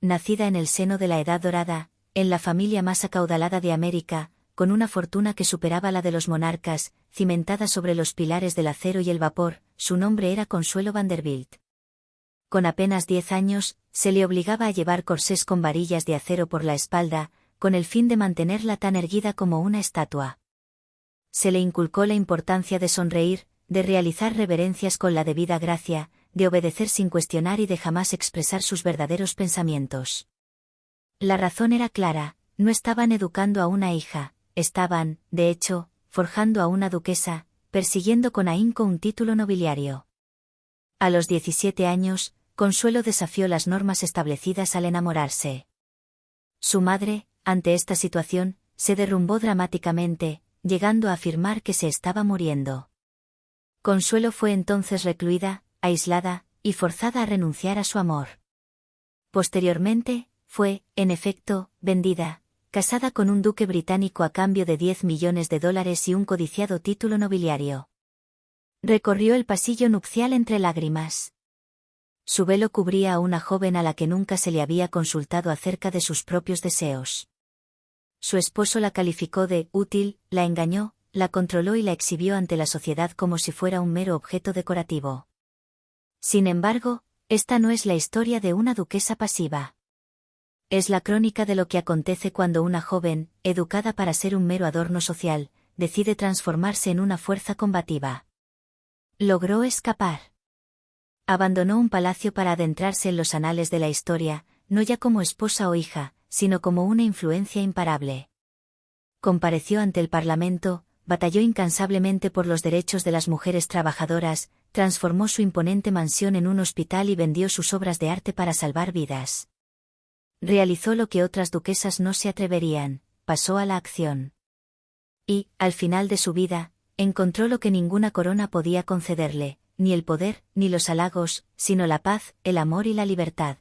nacida en el seno de la Edad Dorada, en la familia más acaudalada de América, con una fortuna que superaba la de los monarcas, cimentada sobre los pilares del acero y el vapor, su nombre era Consuelo Vanderbilt. Con apenas 10 años, se le obligaba a llevar corsés con varillas de acero por la espalda, con el fin de mantenerla tan erguida como una estatua. Se le inculcó la importancia de sonreír, de realizar reverencias con la debida gracia, de obedecer sin cuestionar y de jamás expresar sus verdaderos pensamientos. La razón era clara, no estaban educando a una hija, estaban, de hecho, forjando a una duquesa, persiguiendo con ahínco un título nobiliario. A los 17 años, Consuelo desafió las normas establecidas al enamorarse. Su madre, ante esta situación, se derrumbó dramáticamente, llegando a afirmar que se estaba muriendo. Consuelo fue entonces recluida, aislada, y forzada a renunciar a su amor. Posteriormente, fue, en efecto, vendida, casada con un duque británico a cambio de $10 millones y un codiciado título nobiliario. Recorrió el pasillo nupcial entre lágrimas. Su velo cubría a una joven a la que nunca se le había consultado acerca de sus propios deseos. Su esposo la calificó de útil, la engañó, la controló y la exhibió ante la sociedad como si fuera un mero objeto decorativo. Sin embargo, esta no es la historia de una duquesa pasiva. Es la crónica de lo que acontece cuando una joven, educada para ser un mero adorno social, decide transformarse en una fuerza combativa. Logró escapar. Abandonó un palacio para adentrarse en los anales de la historia, no ya como esposa o hija, sino como una influencia imparable. Compareció ante el Parlamento, batalló incansablemente por los derechos de las mujeres trabajadoras, transformó su imponente mansión en un hospital y vendió sus obras de arte para salvar vidas. Realizó lo que otras duquesas no se atreverían, pasó a la acción. Y, al final de su vida, encontró lo que ninguna corona podía concederle, ni el poder, ni los halagos, sino la paz, el amor y la libertad.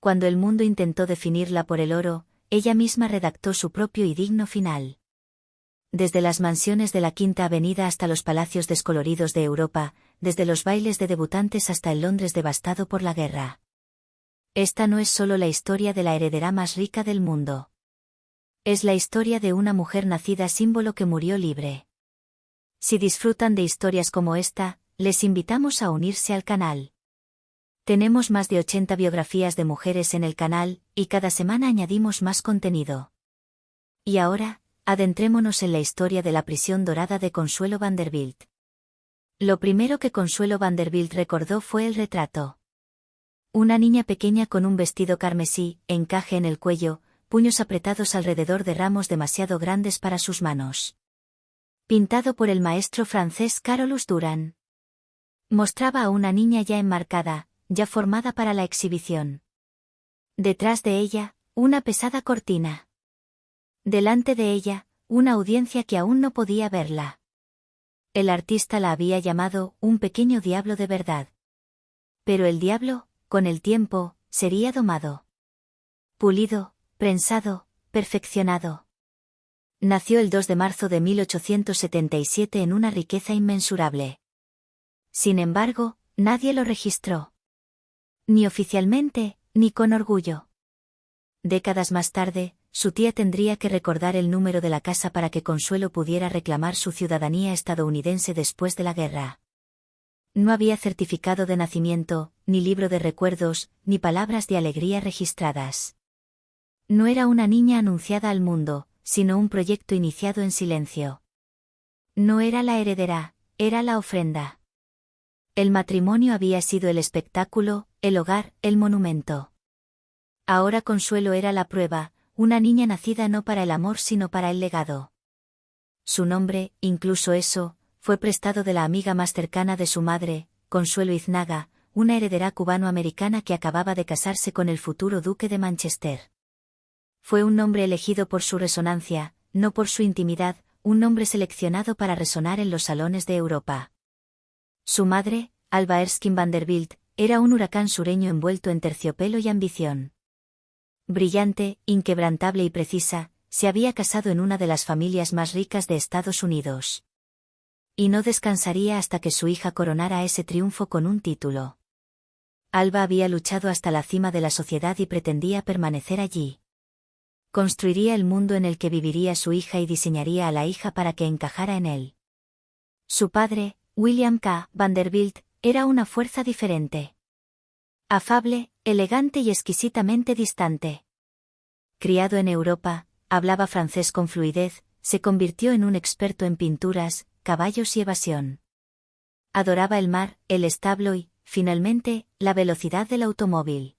Cuando el mundo intentó definirla por el oro, ella misma redactó su propio y digno final. Desde las mansiones de la Quinta Avenida hasta los palacios descoloridos de Europa, desde los bailes de debutantes hasta el Londres devastado por la guerra. Esta no es solo la historia de la heredera más rica del mundo. Es la historia de una mujer nacida símbolo que murió libre. Si disfrutan de historias como esta, les invitamos a unirse al canal. Tenemos más de 80 biografías de mujeres en el canal, y cada semana añadimos más contenido. Y ahora, adentrémonos en la historia de la prisión dorada de Consuelo Vanderbilt. Lo primero que Consuelo Vanderbilt recordó fue el retrato. Una niña pequeña con un vestido carmesí, encaje en el cuello, puños apretados alrededor de ramos demasiado grandes para sus manos. Pintado por el maestro francés Carolus Duran. Mostraba a una niña ya enmarcada, ya formada para la exhibición. Detrás de ella, una pesada cortina. Delante de ella, una audiencia que aún no podía verla. El artista la había llamado un pequeño diablo de verdad. Pero el diablo, con el tiempo, sería domado. Pulido, prensado, perfeccionado. Nació el 2 de marzo de 1877 en una riqueza inmensurable. Sin embargo, nadie lo registró. Ni oficialmente, ni con orgullo. Décadas más tarde, su tía tendría que recordar el número de la casa para que Consuelo pudiera reclamar su ciudadanía estadounidense después de la guerra. No había certificado de nacimiento, ni libro de recuerdos, ni palabras de alegría registradas. No era una niña anunciada al mundo, sino un proyecto iniciado en silencio. No era la heredera, era la ofrenda. El matrimonio había sido el espectáculo, el hogar, el monumento. Ahora Consuelo era la prueba, una niña nacida no para el amor sino para el legado. Su nombre, incluso eso, fue prestado de la amiga más cercana de su madre, Consuelo Iznaga, una heredera cubano-americana que acababa de casarse con el futuro duque de Manchester. Fue un nombre elegido por su resonancia, no por su intimidad, un nombre seleccionado para resonar en los salones de Europa. Su madre, Alba Erskine Vanderbilt, era un huracán sureño envuelto en terciopelo y ambición. Brillante, inquebrantable y precisa, se había casado en una de las familias más ricas de Estados Unidos. Y no descansaría hasta que su hija coronara ese triunfo con un título. Alba había luchado hasta la cima de la sociedad y pretendía permanecer allí. Construiría el mundo en el que viviría su hija y diseñaría a la hija para que encajara en él. Su padre, William K. Vanderbilt, era una fuerza diferente. Afable, elegante y exquisitamente distante. Criado en Europa, hablaba francés con fluidez, se convirtió en un experto en pinturas, caballos y evasión. Adoraba el mar, el establo y, finalmente, la velocidad del automóvil.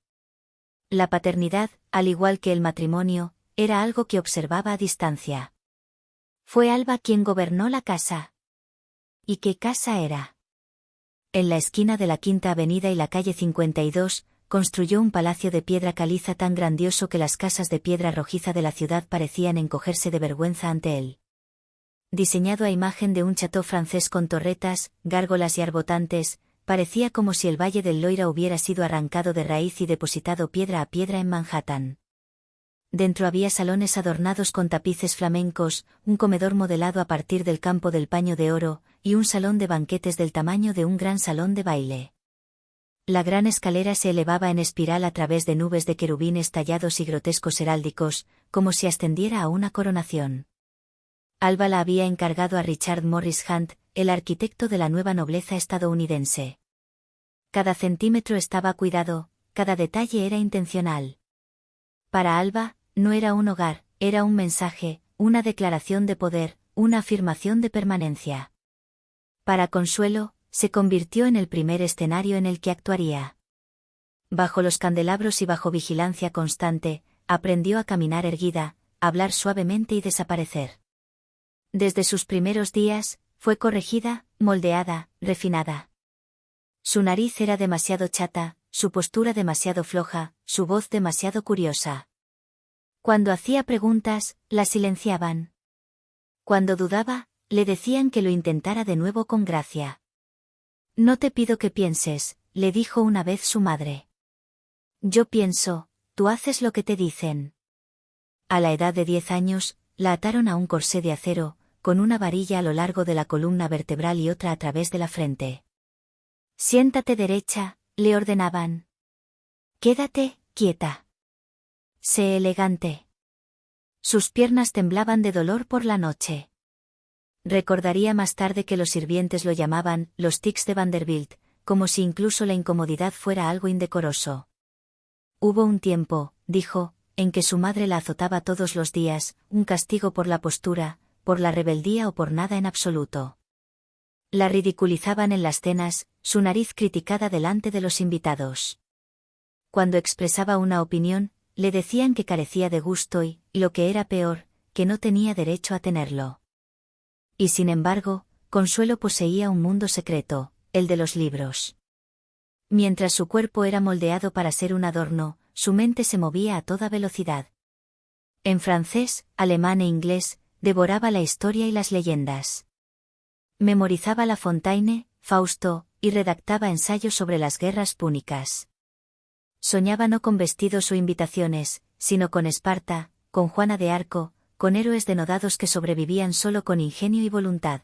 La paternidad, al igual que el matrimonio, era algo que observaba a distancia. Fue Alba quien gobernó la casa. ¿Y qué casa era? En la esquina de la Quinta Avenida y la calle 52, construyó un palacio de piedra caliza tan grandioso que las casas de piedra rojiza de la ciudad parecían encogerse de vergüenza ante él. Diseñado a imagen de un chateau francés con torretas, gárgolas y arbotantes, parecía como si el Valle del Loira hubiera sido arrancado de raíz y depositado piedra a piedra en Manhattan. Dentro había salones adornados con tapices flamencos, un comedor modelado a partir del campo del paño de oro, y un salón de banquetes del tamaño de un gran salón de baile. La gran escalera se elevaba en espiral a través de nubes de querubines tallados y grotescos heráldicos, como si ascendiera a una coronación. Alba la había encargado a Richard Morris Hunt, el arquitecto de la nueva nobleza estadounidense. Cada centímetro estaba cuidado, cada detalle era intencional. Para Alba, no era un hogar, era un mensaje, una declaración de poder, una afirmación de permanencia. Para Consuelo, se convirtió en el primer escenario en el que actuaría. Bajo los candelabros y bajo vigilancia constante, aprendió a caminar erguida, hablar suavemente y desaparecer. Desde sus primeros días, fue corregida, moldeada, refinada. Su nariz era demasiado chata, su postura demasiado floja, su voz demasiado curiosa. Cuando hacía preguntas, la silenciaban. Cuando dudaba, le decían que lo intentara de nuevo con gracia. No te pido que pienses, le dijo una vez su madre. Yo pienso, tú haces lo que te dicen. A la edad de 10 años, la ataron a un corsé de acero, con una varilla a lo largo de la columna vertebral y otra a través de la frente. Siéntate derecha, le ordenaban. Quédate, quieta. Sé elegante. Sus piernas temblaban de dolor por la noche. Recordaría más tarde que los sirvientes lo llamaban los tics de Vanderbilt, como si incluso la incomodidad fuera algo indecoroso. Hubo un tiempo, dijo, en que su madre la azotaba todos los días, un castigo por la postura, por la rebeldía o por nada en absoluto. La ridiculizaban en las cenas, su nariz criticada delante de los invitados. Cuando expresaba una opinión, le decían que carecía de gusto y, lo que era peor, que no tenía derecho a tenerlo. Y sin embargo, Consuelo poseía un mundo secreto, el de los libros. Mientras su cuerpo era moldeado para ser un adorno, su mente se movía a toda velocidad. En francés, alemán e inglés, devoraba la historia y las leyendas. Memorizaba La Fontaine, Fausto, y redactaba ensayos sobre las guerras púnicas. Soñaba no con vestidos o invitaciones, sino con Esparta, con Juana de Arco, con héroes denodados que sobrevivían solo con ingenio y voluntad.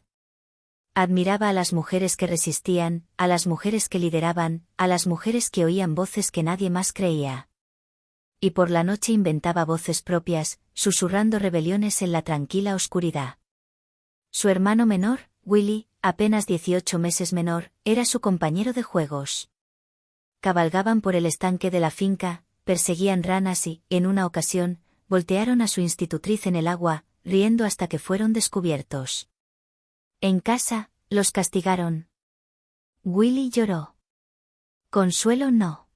Admiraba a las mujeres que resistían, a las mujeres que lideraban, a las mujeres que oían voces que nadie más creía. Y por la noche inventaba voces propias, susurrando rebeliones en la tranquila oscuridad. Su hermano menor, Willy, apenas 18 meses menor, era su compañero de juegos. Cabalgaban por el estanque de la finca, perseguían ranas y, en una ocasión, voltearon a su institutriz en el agua, riendo hasta que fueron descubiertos. En casa, los castigaron. Willy lloró. Consuelo no.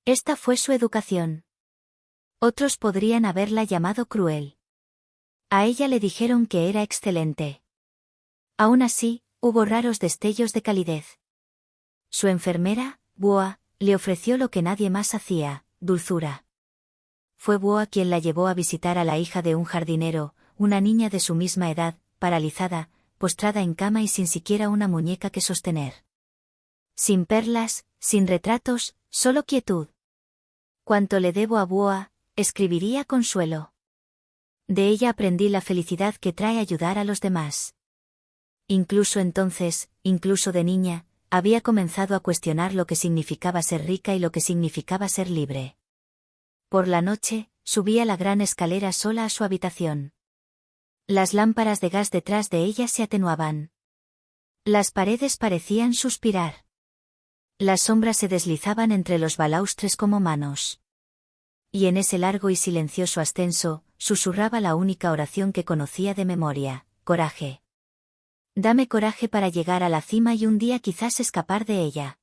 Esta fue su educación. Otros podrían haberla llamado cruel. A ella le dijeron que era excelente. Aún así, hubo raros destellos de calidez. Su enfermera, Boa, le ofreció lo que nadie más hacía, dulzura. Fue Boa quien la llevó a visitar a la hija de un jardinero, una niña de su misma edad, paralizada, postrada en cama y sin siquiera una muñeca que sostener. Sin perlas, sin retratos, solo quietud. Cuanto le debo a Boa, escribiría Consuelo. De ella aprendí la felicidad que trae ayudar a los demás. Incluso entonces, incluso de niña, había comenzado a cuestionar lo que significaba ser rica y lo que significaba ser libre. Por la noche, subía la gran escalera sola a su habitación. Las lámparas de gas detrás de ella se atenuaban. Las paredes parecían suspirar. Las sombras se deslizaban entre los balaustres como manos. Y en ese largo y silencioso ascenso, susurraba la única oración que conocía de memoria: coraje. Dame coraje para llegar a la cima y un día quizás escapar de ella.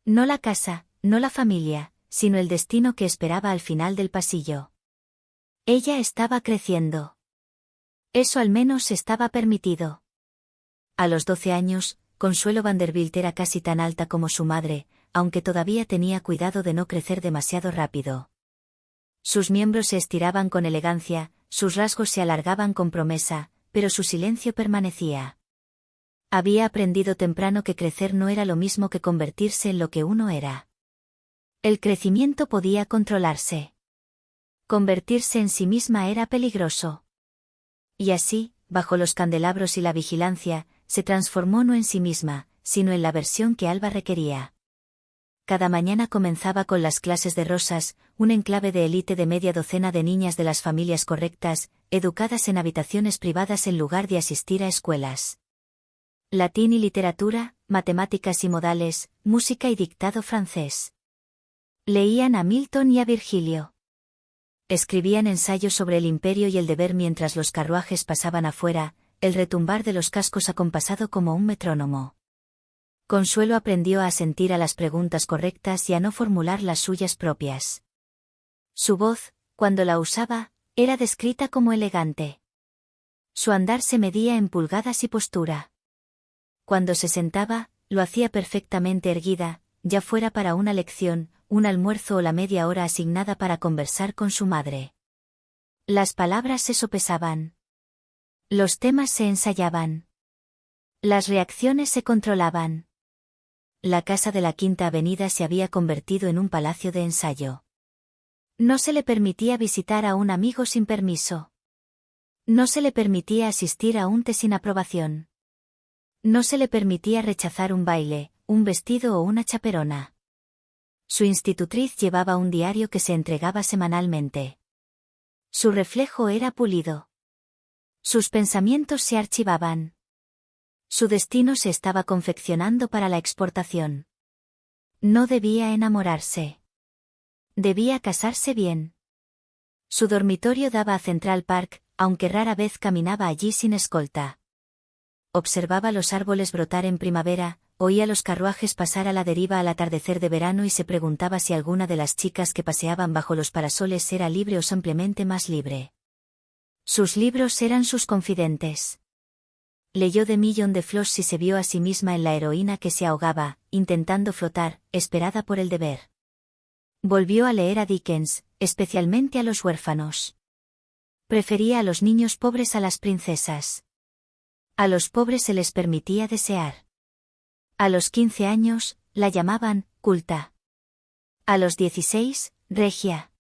No la casa, no la familia, sino el destino que esperaba al final del pasillo. Ella estaba creciendo. Eso al menos estaba permitido. A los 12 años, Consuelo Vanderbilt era casi tan alta como su madre, aunque todavía tenía cuidado de no crecer demasiado rápido. Sus miembros se estiraban con elegancia, sus rasgos se alargaban con promesa, pero su silencio permanecía. Había aprendido temprano que crecer no era lo mismo que convertirse en lo que uno era. El crecimiento podía controlarse. Convertirse en sí misma era peligroso. Y así, bajo los candelabros y la vigilancia, se transformó no en sí misma, sino en la versión que Alba requería. Cada mañana comenzaba con las clases de Rosas, un enclave de élite de media docena de niñas de las familias correctas, educadas en habitaciones privadas en lugar de asistir a escuelas. Latín y literatura, matemáticas y modales, música y dictado francés. Leían a Milton y a Virgilio. Escribían ensayos sobre el imperio y el deber mientras los carruajes pasaban afuera, el retumbar de los cascos acompasado como un metrónomo. Consuelo aprendió a asentir a las preguntas correctas y a no formular las suyas propias. Su voz, cuando la usaba, era descrita como elegante. Su andar se medía en pulgadas y postura. Cuando se sentaba, lo hacía perfectamente erguida, ya fuera para una lección, un almuerzo o la media hora asignada para conversar con su madre. Las palabras se sopesaban. Los temas se ensayaban. Las reacciones se controlaban. La casa de la Quinta Avenida se había convertido en un palacio de ensayo. No se le permitía visitar a un amigo sin permiso. No se le permitía asistir a un té sin aprobación. No se le permitía rechazar un baile, un vestido o una chaperona. Su institutriz llevaba un diario que se entregaba semanalmente. Su reflejo era pulido. Sus pensamientos se archivaban. Su destino se estaba confeccionando para la exportación. No debía enamorarse. Debía casarse bien. Su dormitorio daba a Central Park, aunque rara vez caminaba allí sin escolta. Observaba los árboles brotar en primavera, oía los carruajes pasar a la deriva al atardecer de verano y se preguntaba si alguna de las chicas que paseaban bajo los parasoles era libre o simplemente más libre. Sus libros eran sus confidentes. Leyó The Million de Floss y se vio a sí misma en la heroína que se ahogaba, intentando flotar, esperada por el deber. Volvió a leer a Dickens, especialmente a los huérfanos. Prefería a los niños pobres a las princesas. A los pobres se les permitía desear. A los 15 años, la llamaban culta. A los 16, regia.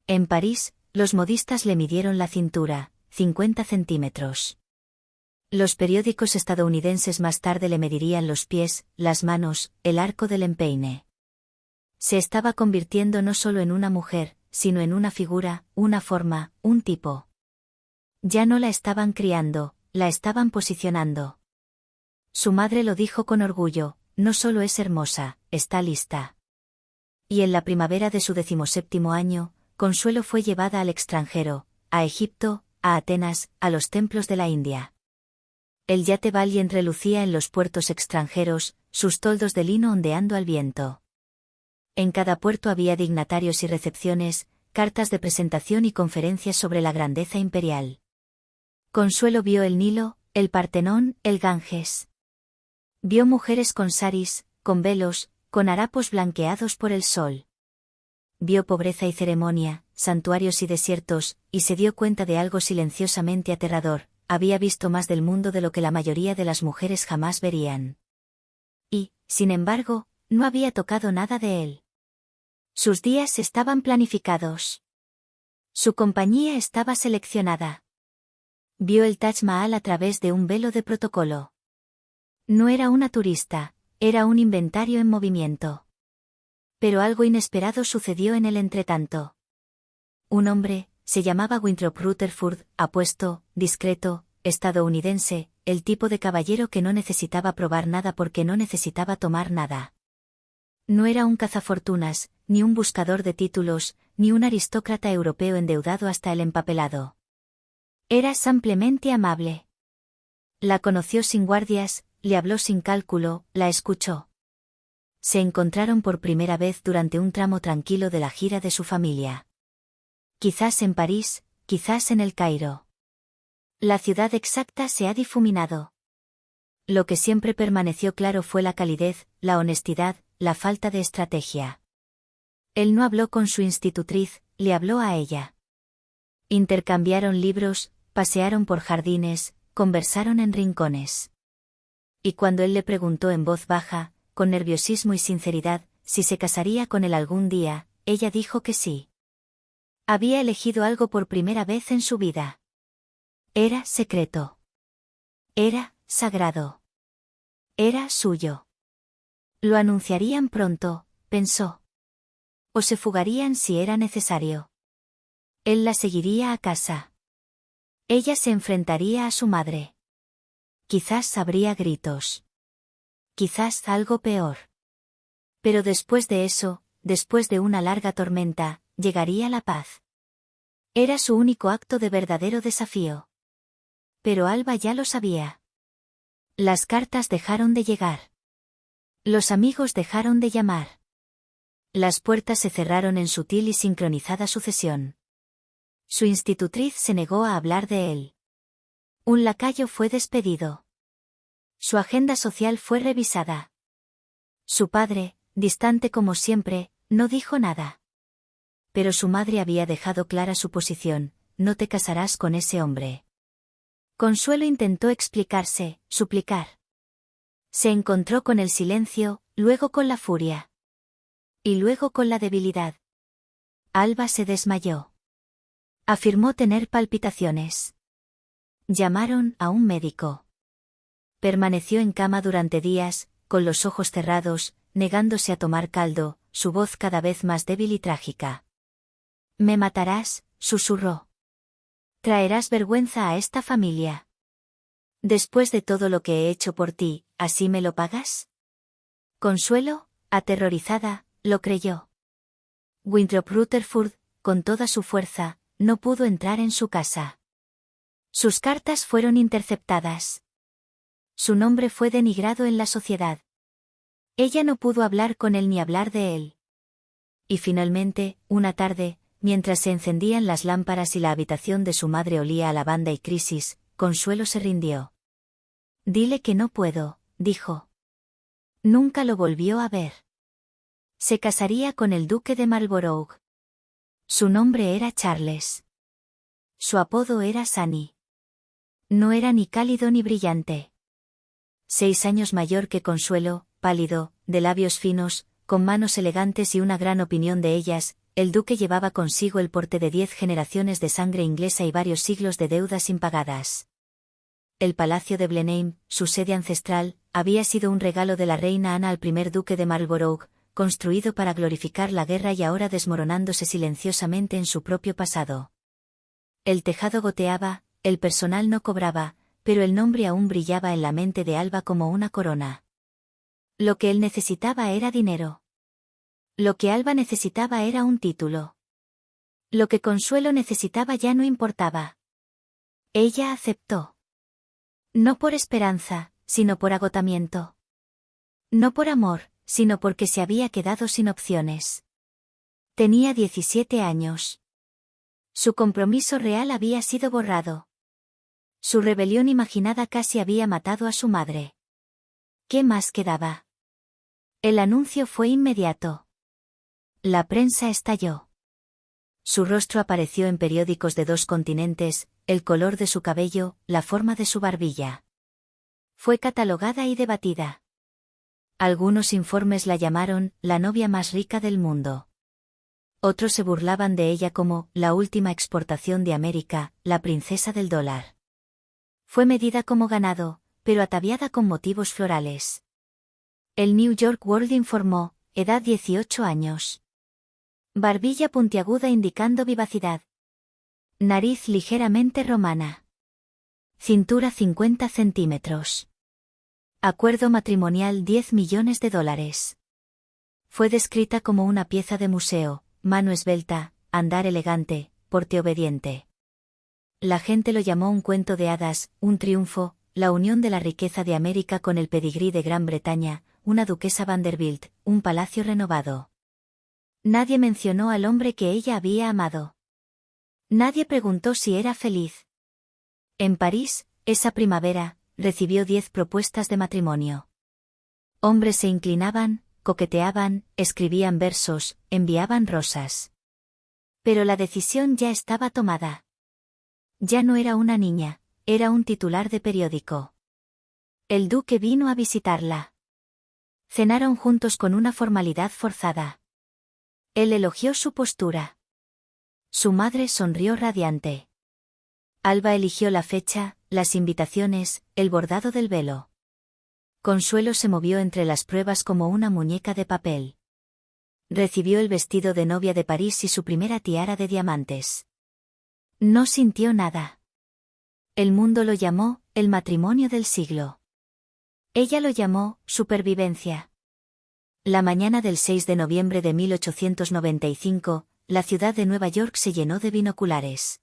En París, los modistas le midieron la cintura, 50 centímetros. Los periódicos estadounidenses más tarde le medirían los pies, las manos, el arco del empeine. Se estaba convirtiendo no solo en una mujer, sino en una figura, una forma, un tipo. Ya no la estaban criando, la estaban posicionando. Su madre lo dijo con orgullo: no solo es hermosa, está lista. Y en la primavera de su 17º año, Consuelo fue llevada al extranjero, a Egipto, a Atenas, a los templos de la India. El yate Valiant relucía en los puertos extranjeros, sus toldos de lino ondeando al viento. En cada puerto había dignatarios y recepciones, cartas de presentación y conferencias sobre la grandeza imperial. Consuelo vio el Nilo, el Partenón, el Ganges. Vio mujeres con saris, con velos, con harapos blanqueados por el sol. Vio pobreza y ceremonia, santuarios y desiertos, y se dio cuenta de algo silenciosamente aterrador: había visto más del mundo de lo que la mayoría de las mujeres jamás verían. Y, sin embargo, no había tocado nada de él. Sus días estaban planificados. Su compañía estaba seleccionada. Vio el Taj Mahal a través de un velo de protocolo. No era una turista, Era un inventario en movimiento. Pero algo inesperado sucedió en el entretanto. Un hombre, se llamaba Winthrop Rutherford, apuesto, discreto, estadounidense, el tipo de caballero que no necesitaba probar nada porque no necesitaba tomar nada. No era un cazafortunas, ni un buscador de títulos, ni un aristócrata europeo endeudado hasta el empapelado. Era simplemente amable. La conoció sin guardias, le habló sin cálculo, la escuchó. Se encontraron por primera vez durante un tramo tranquilo de la gira de su familia. Quizás en París, quizás en el Cairo. La ciudad exacta se ha difuminado. Lo que siempre permaneció claro fue la calidez, la honestidad, la falta de estrategia. Él no habló con su institutriz, le habló a ella. Intercambiaron libros, pasearon por jardines, conversaron en rincones. Y cuando él le preguntó en voz baja, con nerviosismo y sinceridad, si se casaría con él algún día, ella dijo que sí. Había elegido algo por primera vez en su vida. Era secreto. Era sagrado. Era suyo. Lo anunciarían pronto, pensó. O se fugarían si era necesario. Él la seguiría a casa. Ella se enfrentaría a su madre. Quizás habría gritos. Quizás algo peor. Pero después de eso, después de una larga tormenta, llegaría la paz. Era su único acto de verdadero desafío. Pero Alba ya lo sabía. Las cartas dejaron de llegar. Los amigos dejaron de llamar. Las puertas se cerraron en sutil y sincronizada sucesión. Su institutriz se negó a hablar de él. Un lacayo fue despedido. Su agenda social fue revisada. Su padre, distante como siempre, no dijo nada. Pero su madre había dejado clara su posición: no te casarás con ese hombre. Consuelo intentó explicarse, suplicar. Se encontró con el silencio, luego con la furia. Y luego con la debilidad. Alba se desmayó. Afirmó tener palpitaciones. Llamaron a un médico. Permaneció en cama durante días, con los ojos cerrados, negándose a tomar caldo, su voz cada vez más débil y trágica. «Me matarás», susurró. «Traerás vergüenza a esta familia. Después de todo lo que he hecho por ti, ¿así me lo pagas?». Consuelo, aterrorizada, lo creyó. Winthrop Rutherford, con toda su fuerza, no pudo entrar en su casa. Sus cartas fueron interceptadas. Su nombre fue denigrado en la sociedad. Ella no pudo hablar con él ni hablar de él. Y finalmente, una tarde, mientras se encendían las lámparas y la habitación de su madre olía a lavanda y crisis, Consuelo se rindió. «Dile que no puedo», dijo. Nunca lo volvió a ver. Se casaría con el duque de Marlborough. Su nombre era Charles. Su apodo era Sunny. No era ni cálido ni brillante. 6 años mayor que Consuelo, pálido, de labios finos, con manos elegantes y una gran opinión de ellas, el duque llevaba consigo el porte de 10 generaciones de sangre inglesa y varios siglos de deudas impagadas. El palacio de Blenheim, su sede ancestral, había sido un regalo de la reina Ana al primer duque de Marlborough, construido para glorificar la guerra y ahora desmoronándose silenciosamente en su propio pasado. El tejado goteaba, el personal no cobraba, pero el nombre aún brillaba en la mente de Alba como una corona. Lo que él necesitaba era dinero. Lo que Alba necesitaba era un título. Lo que Consuelo necesitaba ya no importaba. Ella aceptó. No por esperanza, sino por agotamiento. No por amor, sino porque se había quedado sin opciones. Tenía 17 años. Su compromiso real había sido borrado. Su rebelión imaginada casi había matado a su madre. ¿Qué más quedaba? El anuncio fue inmediato. La prensa estalló. Su rostro apareció en periódicos de 2 continentes, el color de su cabello, la forma de su barbilla. Fue catalogada y debatida. Algunos informes la llamaron la novia más rica del mundo. Otros se burlaban de ella como la última exportación de América, la princesa del dólar. Fue medida como ganado, pero ataviada con motivos florales. El New York World informó, edad 18 años. Barbilla puntiaguda indicando vivacidad. Nariz ligeramente romana. Cintura 50 centímetros. Acuerdo matrimonial $10 millones. Fue descrita como una pieza de museo, mano esbelta, andar elegante, porte obediente. La gente lo llamó un cuento de hadas, un triunfo, la unión de la riqueza de América con el pedigrí de Gran Bretaña, una duquesa Vanderbilt, un palacio renovado. Nadie mencionó al hombre que ella había amado. Nadie preguntó si era feliz. En París, esa primavera, recibió 10 propuestas de matrimonio. Hombres se inclinaban, coqueteaban, escribían versos, enviaban rosas. Pero la decisión ya estaba tomada. Ya no era una niña, era un titular de periódico. El duque vino a visitarla. Cenaron juntos con una formalidad forzada. Él elogió su postura. Su madre sonrió radiante. Alba eligió la fecha, las invitaciones, el bordado del velo. Consuelo se movió entre las pruebas como una muñeca de papel. Recibió el vestido de novia de París y su primera tiara de diamantes. No sintió nada. El mundo lo llamó, el matrimonio del siglo. Ella lo llamó, supervivencia. La mañana del 6 de noviembre de 1895, la ciudad de Nueva York se llenó de binoculares.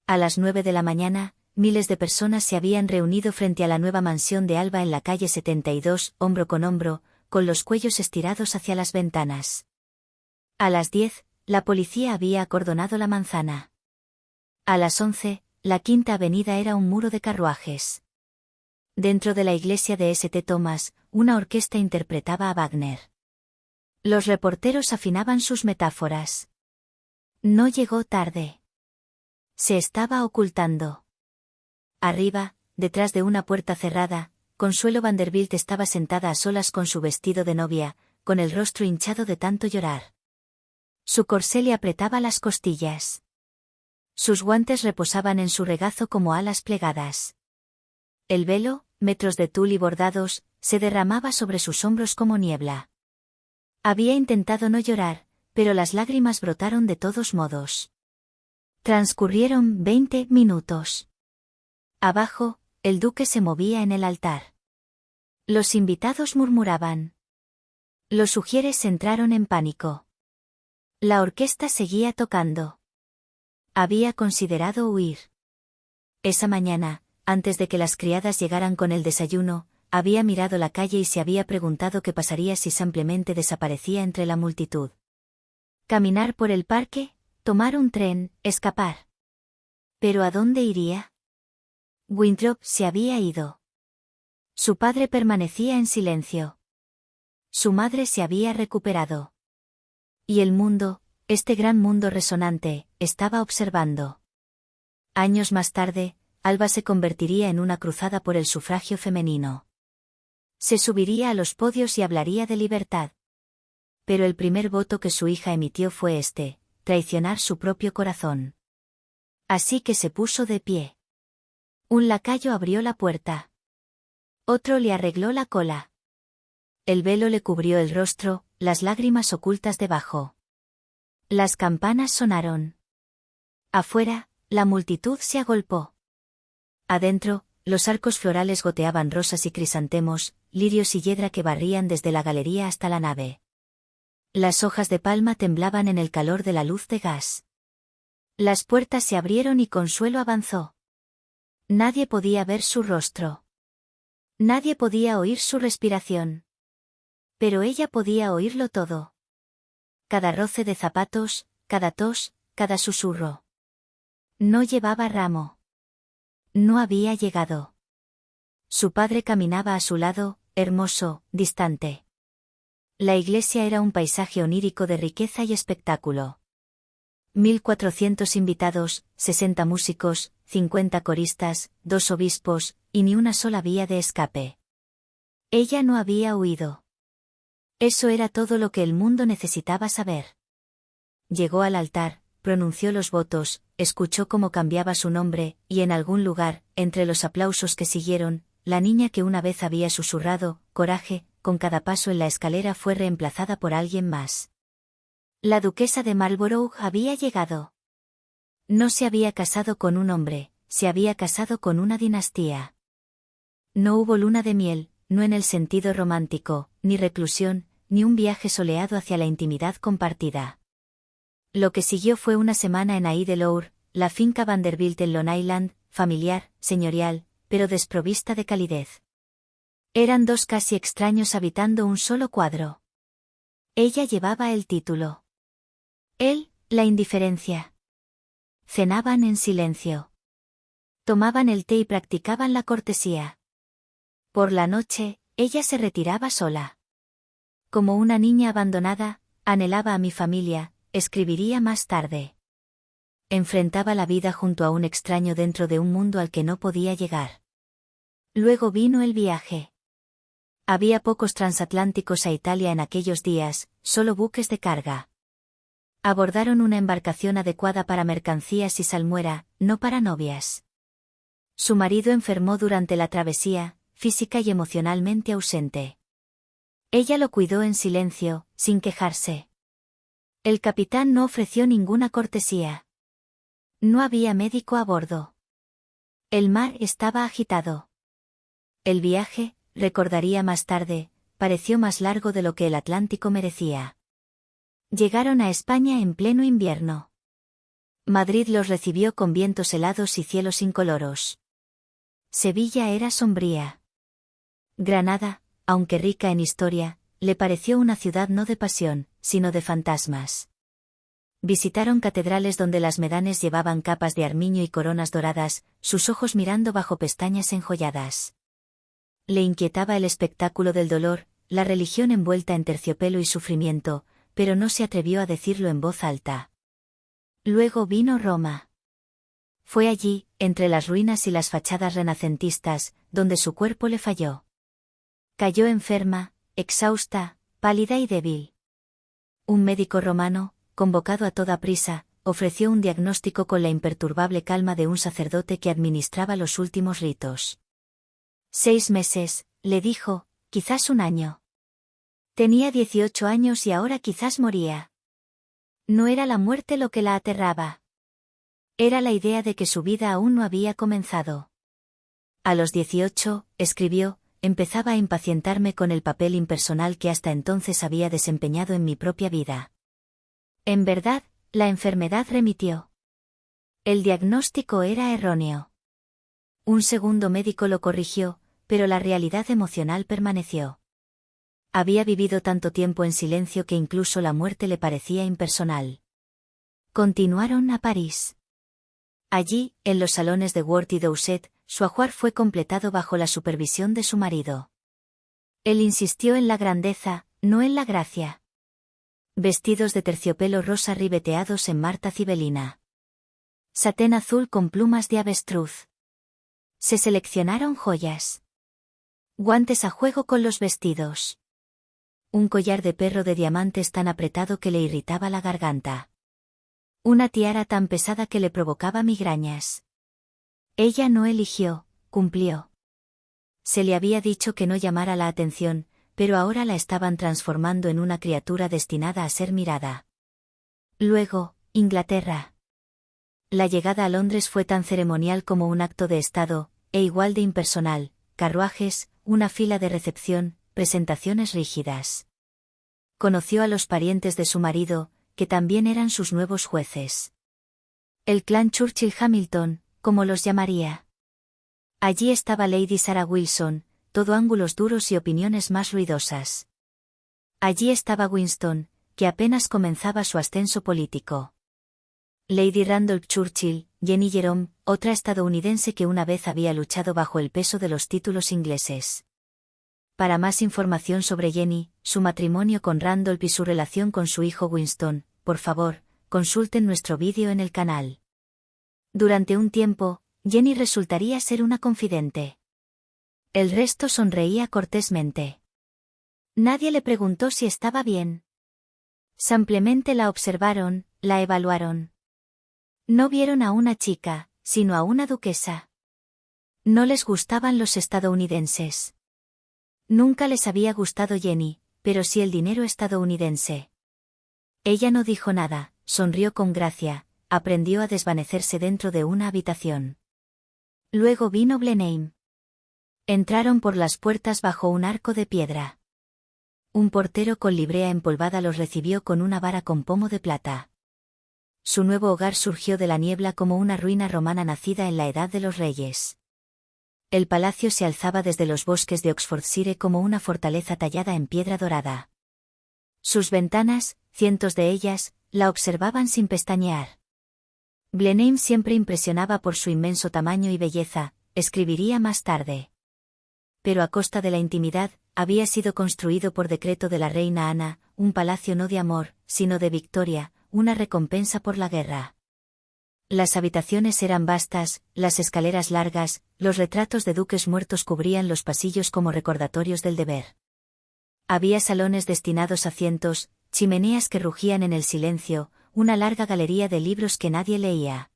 A las 9 de la mañana, miles de personas se habían reunido frente a la nueva mansión de Alba en la calle 72, hombro, con los cuellos estirados hacia las ventanas. A las 10, la policía había acordonado la manzana. A las 11, la Quinta Avenida era un muro de carruajes. Dentro de la iglesia de St. Thomas, una orquesta interpretaba a Wagner. Los reporteros afinaban sus metáforas. No llegó tarde. Se estaba ocultando. Arriba, detrás de una puerta cerrada, Consuelo Vanderbilt estaba sentada a solas con su vestido de novia, con el rostro hinchado de tanto llorar. Su corsé le apretaba las costillas. Sus guantes reposaban en su regazo como alas plegadas. El velo, metros de tul y bordados, se derramaba sobre sus hombros como niebla. Había intentado no llorar, pero las lágrimas brotaron de todos modos. Transcurrieron 20 minutos. Abajo, el duque se movía en el altar. Los invitados murmuraban. Los sugieres entraron en pánico. La orquesta seguía tocando. Había considerado huir. Esa mañana, antes de que las criadas llegaran con el desayuno, había mirado la calle y se había preguntado qué pasaría si simplemente desaparecía entre la multitud. Caminar por el parque, tomar un tren, escapar. ¿Pero a dónde iría? Winthrop se había ido. Su padre permanecía en silencio. Su madre se había recuperado. Y el mundo, este gran mundo resonante, estaba observando. Años más tarde, Alba se convertiría en una cruzada por el sufragio femenino. Se subiría a los podios y hablaría de libertad. Pero el primer voto que su hija emitió fue traicionar su propio corazón. Así que se puso de pie. Un lacayo abrió la puerta. Otro le arregló la cola. El velo le cubrió el rostro, las lágrimas ocultas debajo. Las campanas sonaron. Afuera, la multitud se agolpó. Adentro, los arcos florales goteaban rosas y crisantemos, lirios y hiedra que barrían desde la galería hasta la nave. Las hojas de palma temblaban en el calor de la luz de gas. Las puertas se abrieron y Consuelo avanzó. Nadie podía ver su rostro. Nadie podía oír su respiración. Pero ella podía oírlo todo. Cada roce de zapatos, cada tos, cada susurro. No llevaba ramo. No había llegado. Su padre caminaba a su lado, hermoso, distante. La iglesia era un paisaje onírico de riqueza y espectáculo. 1400 invitados, 60 músicos, 50 coristas, 2 obispos, y ni una sola vía de escape. Ella no había huido. Eso era todo lo que el mundo necesitaba saber. Llegó al altar, pronunció los votos, escuchó cómo cambiaba su nombre, y en algún lugar, entre los aplausos que siguieron, la niña que una vez había susurrado, coraje, con cada paso en la escalera fue reemplazada por alguien más. La duquesa de Marlborough había llegado. No se había casado con un hombre, se había casado con una dinastía. No hubo luna de miel, no en el sentido romántico, ni reclusión, ni un viaje soleado hacia la intimidad compartida. Lo que siguió fue una semana en Aidellour, la finca Vanderbilt en Long Island, familiar, señorial, pero desprovista de calidez. Eran dos casi extraños habitando un solo cuadro. Ella llevaba el título. Él, la indiferencia. Cenaban en silencio. Tomaban el té y practicaban la cortesía. Por la noche, ella se retiraba sola. Como una niña abandonada, anhelaba a mi familia, escribiría más tarde. Enfrentaba la vida junto a un extraño dentro de un mundo al que no podía llegar. Luego vino el viaje. Había pocos transatlánticos a Italia en aquellos días, solo buques de carga. Abordaron una embarcación adecuada para mercancías y salmuera, no para novias. Su marido enfermó durante la travesía, física y emocionalmente ausente. Ella lo cuidó en silencio, sin quejarse. El capitán no ofreció ninguna cortesía. No había médico a bordo. El mar estaba agitado. El viaje, recordaría más tarde, pareció más largo de lo que el Atlántico merecía. Llegaron a España en pleno invierno. Madrid los recibió con vientos helados y cielos incoloros. Sevilla era sombría. Granada, aunque rica en historia, le pareció una ciudad no de pasión, sino de fantasmas. Visitaron catedrales donde las medanes llevaban capas de armiño y coronas doradas, sus ojos mirando bajo pestañas enjolladas. Le inquietaba el espectáculo del dolor, la religión envuelta en terciopelo y sufrimiento, pero no se atrevió a decirlo en voz alta. Luego vino Roma. Fue allí, entre las ruinas y las fachadas renacentistas, donde su cuerpo le falló. Cayó enferma, exhausta, pálida y débil. Un médico romano, convocado a toda prisa, ofreció un diagnóstico con la imperturbable calma de un sacerdote que administraba los últimos ritos. 6 meses, le dijo, quizás un año. Tenía 18 años y ahora quizás moría. No era la muerte lo que la aterraba. Era la idea de que su vida aún no había comenzado. A los 18, escribió, empezaba a impacientarme con el papel impersonal que hasta entonces había desempeñado en mi propia vida. En verdad, la enfermedad remitió. El diagnóstico era erróneo. Un segundo médico lo corrigió, pero la realidad emocional permaneció. Había vivido tanto tiempo en silencio que incluso la muerte le parecía impersonal. Continuaron a París. Allí, en los salones de Worth y Doucet, su ajuar fue completado bajo la supervisión de su marido. Él insistió en la grandeza, no en la gracia. Vestidos de terciopelo rosa ribeteados en marta cibelina. Satén azul con plumas de avestruz. Se seleccionaron joyas. Guantes a juego con los vestidos. Un collar de perro de diamantes tan apretado que le irritaba la garganta. Una tiara tan pesada que le provocaba migrañas. Ella no eligió, cumplió. Se le había dicho que no llamara la atención, pero ahora la estaban transformando en una criatura destinada a ser mirada. Luego, Inglaterra. La llegada a Londres fue tan ceremonial como un acto de Estado, e igual de impersonal, carruajes, una fila de recepción, presentaciones rígidas. Conoció a los parientes de su marido, que también eran sus nuevos jueces. El clan Churchill-Hamilton, como los llamaría. Allí estaba Lady Sarah Wilson, todo ángulos duros y opiniones más ruidosas. Allí estaba Winston, que apenas comenzaba su ascenso político. Lady Randolph Churchill, Jenny Jerome, otra estadounidense que una vez había luchado bajo el peso de los títulos ingleses. Para más información sobre Jenny, su matrimonio con Randolph y su relación con su hijo Winston, por favor, consulten nuestro vídeo en el canal. Durante un tiempo, Jenny resultaría ser una confidente. El resto sonreía cortésmente. Nadie le preguntó si estaba bien. Simplemente la observaron, la evaluaron. No vieron a una chica, sino a una duquesa. No les gustaban los estadounidenses. Nunca les había gustado Jenny, pero sí el dinero estadounidense. Ella no dijo nada, sonrió con gracia, aprendió a desvanecerse dentro de una habitación. Luego vino Blenheim. Entraron por las puertas bajo un arco de piedra. Un portero con librea empolvada los recibió con una vara con pomo de plata. Su nuevo hogar surgió de la niebla como una ruina romana nacida en la Edad de los Reyes. El palacio se alzaba desde los bosques de Oxfordshire como una fortaleza tallada en piedra dorada. Sus ventanas, cientos de ellas, la observaban sin pestañear. Blenheim siempre impresionaba por su inmenso tamaño y belleza, escribiría más tarde. Pero a costa de la intimidad, había sido construido por decreto de la reina Ana, un palacio no de amor, sino de victoria, una recompensa por la guerra. Las habitaciones eran vastas, las escaleras largas, los retratos de duques muertos cubrían los pasillos como recordatorios del deber. Había salones destinados a cientos, chimeneas que rugían en el silencio, una larga galería de libros que nadie leía.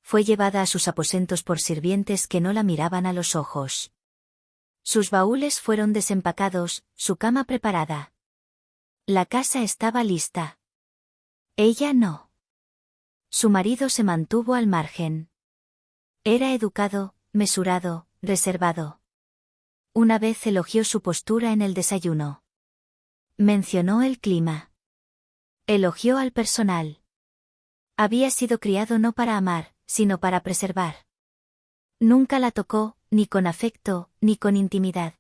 Fue llevada a sus aposentos por sirvientes que no la miraban a los ojos. Sus baúles fueron desempacados, su cama preparada. La casa estaba lista. Ella no. Su marido se mantuvo al margen. Era educado, mesurado, reservado. Una vez elogió su postura en el desayuno. Mencionó el clima. Elogió al personal. Había sido criado no para amar, sino para preservar. Nunca la tocó, ni con afecto, ni con intimidad.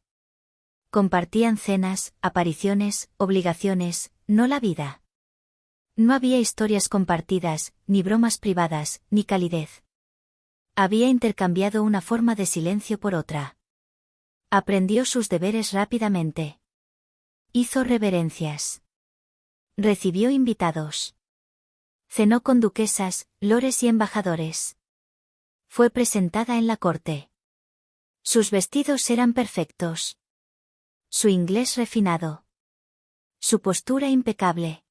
Compartían cenas, apariciones, obligaciones, no la vida. No había historias compartidas, ni bromas privadas, ni calidez. Había intercambiado una forma de silencio por otra. Aprendió sus deberes rápidamente. Hizo reverencias. Recibió invitados. Cenó con duquesas, lores y embajadores. Fue presentada en la corte. Sus vestidos eran perfectos. Su inglés refinado. Su postura impecable.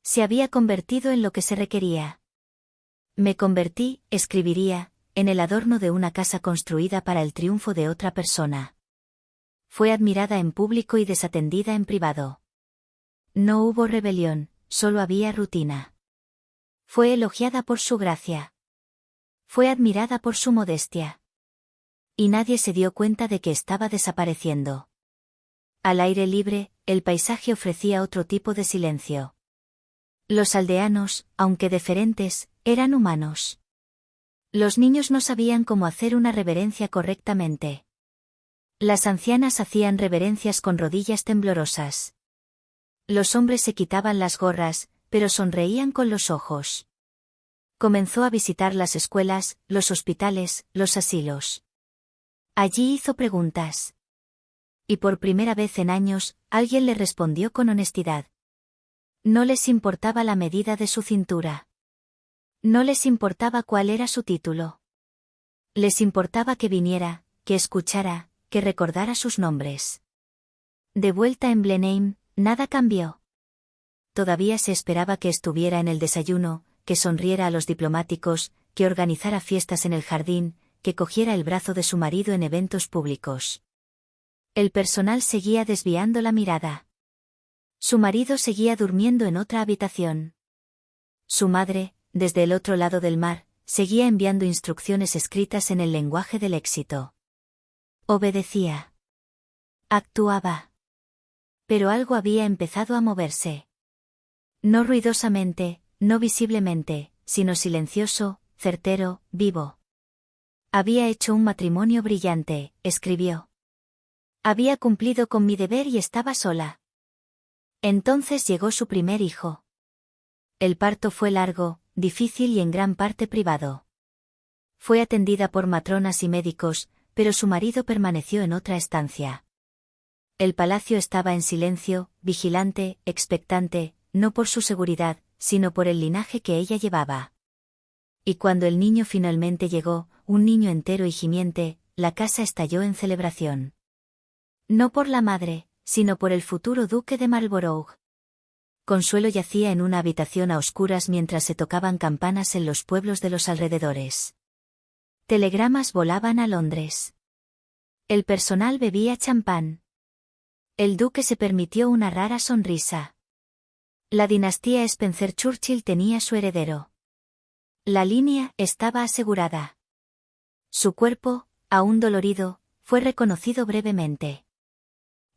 Se había convertido en lo que se requería. Me convertí, escribiría, en el adorno de una casa construida para el triunfo de otra persona. Fue admirada en público y desatendida en privado. No hubo rebelión, solo había rutina. Fue elogiada por su gracia. Fue admirada por su modestia. Y nadie se dio cuenta de que estaba desapareciendo. Al aire libre, el paisaje ofrecía otro tipo de silencio. Los aldeanos, aunque deferentes, eran humanos. Los niños no sabían cómo hacer una reverencia correctamente. Las ancianas hacían reverencias con rodillas temblorosas. Los hombres se quitaban las gorras, pero sonreían con los ojos. Comenzó a visitar las escuelas, los hospitales, los asilos. Allí hizo preguntas. Y por primera vez en años, alguien le respondió con honestidad. No les importaba la medida de su cintura. No les importaba cuál era su título. Les importaba que viniera, que escuchara, que recordara sus nombres. De vuelta en Blenheim, nada cambió. Todavía se esperaba que estuviera en el desayuno, que sonriera a los diplomáticos, que organizara fiestas en el jardín, que cogiera el brazo de su marido en eventos públicos. El personal seguía desviando la mirada. Su marido seguía durmiendo en otra habitación. Su madre, desde el otro lado del mar, seguía enviando instrucciones escritas en el lenguaje del éxito. Obedecía. Actuaba. Pero algo había empezado a moverse. No ruidosamente, no visiblemente, sino silencioso, certero, vivo. Había hecho un matrimonio brillante, escribió. Había cumplido con mi deber y estaba sola. Entonces llegó su primer hijo. El parto fue largo, difícil y en gran parte privado. Fue atendida por matronas y médicos, pero su marido permaneció en otra estancia. El palacio estaba en silencio, vigilante, expectante, no por su seguridad, sino por el linaje que ella llevaba. Y cuando el niño finalmente llegó, un niño entero y gimiente, la casa estalló en celebración. No por la madre, sino por el futuro duque de Marlborough. Consuelo yacía en una habitación a oscuras mientras se tocaban campanas en los pueblos de los alrededores. Telegramas volaban a Londres. El personal bebía champán. El duque se permitió una rara sonrisa. La dinastía Spencer-Churchill tenía su heredero. La línea estaba asegurada. Su cuerpo, aún dolorido, fue reconocido brevemente.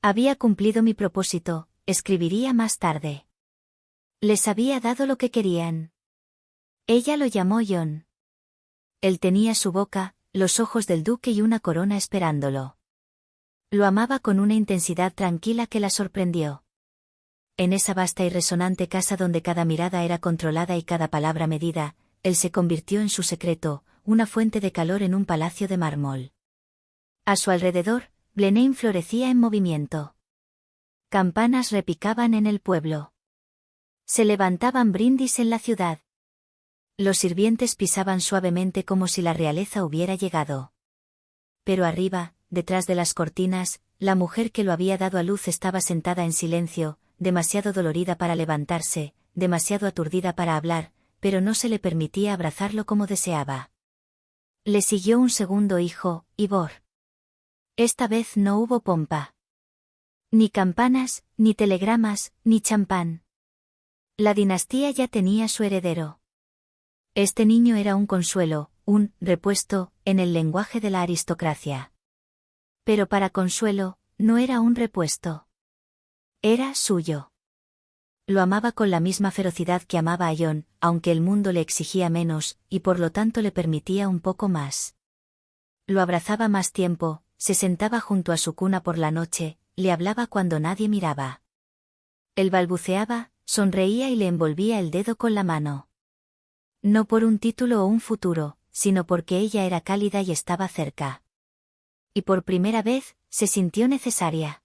Había cumplido mi propósito, escribiría más tarde. Les había dado lo que querían. Ella lo llamó John. Él tenía su boca, los ojos del duque y una corona esperándolo. Lo amaba con una intensidad tranquila que la sorprendió. En esa vasta y resonante casa donde cada mirada era controlada y cada palabra medida, él se convirtió en su secreto, una fuente de calor en un palacio de mármol. A su alrededor, Blenheim florecía en movimiento. Campanas repicaban en el pueblo. Se levantaban brindis en la ciudad. Los sirvientes pisaban suavemente como si la realeza hubiera llegado. Pero arriba, detrás de las cortinas, la mujer que lo había dado a luz estaba sentada en silencio, demasiado dolorida para levantarse, demasiado aturdida para hablar, pero no se le permitía abrazarlo como deseaba. Le siguió un segundo hijo, Ivor. Esta vez no hubo pompa. Ni campanas, ni telegramas, ni champán. La dinastía ya tenía su heredero. Este niño era un consuelo, un repuesto, en el lenguaje de la aristocracia. Pero para Consuelo, no era un repuesto. Era suyo. Lo amaba con la misma ferocidad que amaba a John, aunque el mundo le exigía menos, y por lo tanto le permitía un poco más. Lo abrazaba más tiempo, se sentaba junto a su cuna por la noche, le hablaba cuando nadie miraba. Él balbuceaba, sonreía y le envolvía el dedo con la mano. No por un título o un futuro, sino porque ella era cálida y estaba cerca. Y por primera vez, se sintió necesaria.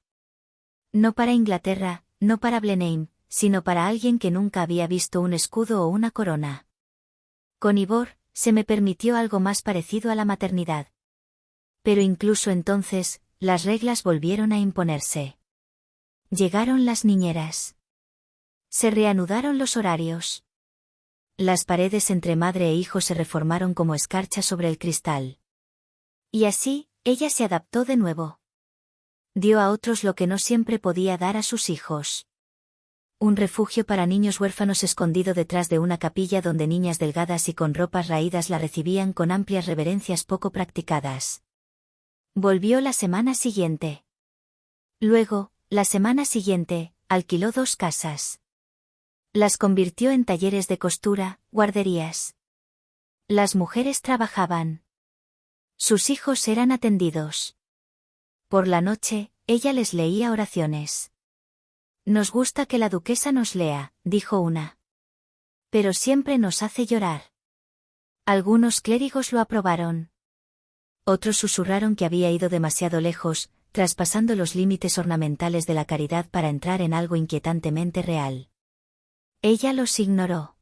No para Inglaterra, no para Blenheim, sino para alguien que nunca había visto un escudo o una corona. Con Ivor, se me permitió algo más parecido a la maternidad. Pero incluso entonces, las reglas volvieron a imponerse. Llegaron las niñeras. Se reanudaron los horarios. Las paredes entre madre e hijo se reformaron como escarcha sobre el cristal. Y así, ella se adaptó de nuevo. Dio a otros lo que no siempre podía dar a sus hijos. Un refugio para niños huérfanos escondido detrás de una capilla donde niñas delgadas y con ropas raídas la recibían con amplias reverencias poco practicadas. Volvió la semana siguiente. Luego, la semana siguiente, alquiló 2 casas. Las convirtió en talleres de costura, guarderías. Las mujeres trabajaban. Sus hijos eran atendidos. Por la noche, ella les leía oraciones. Nos gusta que la duquesa nos lea, dijo una. Pero siempre nos hace llorar. Algunos clérigos lo aprobaron. Otros susurraron que había ido demasiado lejos, traspasando los límites ornamentales de la caridad para entrar en algo inquietantemente real. Ella los ignoró.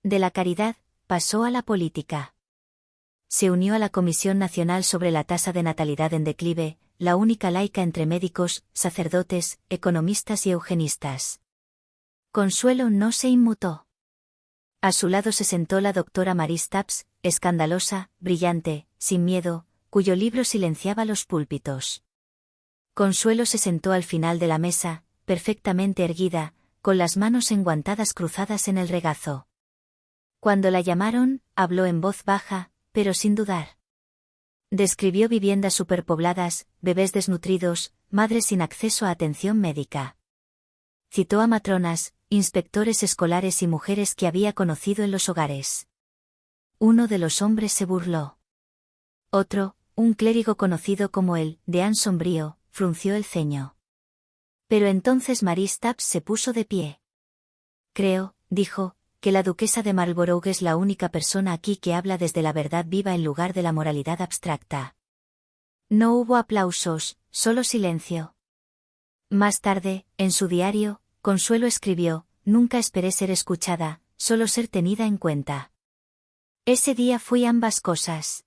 De la caridad, pasó a la política. Se unió a la Comisión Nacional sobre la Tasa de Natalidad en Declive, la única laica entre médicos, sacerdotes, economistas y eugenistas. Consuelo no se inmutó. A su lado se sentó la doctora Marie Stubbs, escandalosa, brillante, sin miedo, cuyo libro silenciaba los púlpitos. Consuelo se sentó al final de la mesa, perfectamente erguida, con las manos enguantadas cruzadas en el regazo. Cuando la llamaron, habló en voz baja, pero sin dudar. Describió viviendas superpobladas, bebés desnutridos, madres sin acceso a atención médica. Citó a matronas, inspectores escolares y mujeres que había conocido en los hogares. Uno de los hombres se burló. Otro, un clérigo conocido como el deán sombrío, frunció el ceño. Pero entonces Marie Stubbs se puso de pie. Creo, dijo, que la duquesa de Marlborough es la única persona aquí que habla desde la verdad viva en lugar de la moralidad abstracta. No hubo aplausos, solo silencio. Más tarde, en su diario, Consuelo escribió, nunca esperé ser escuchada, solo ser tenida en cuenta. Ese día fui ambas cosas.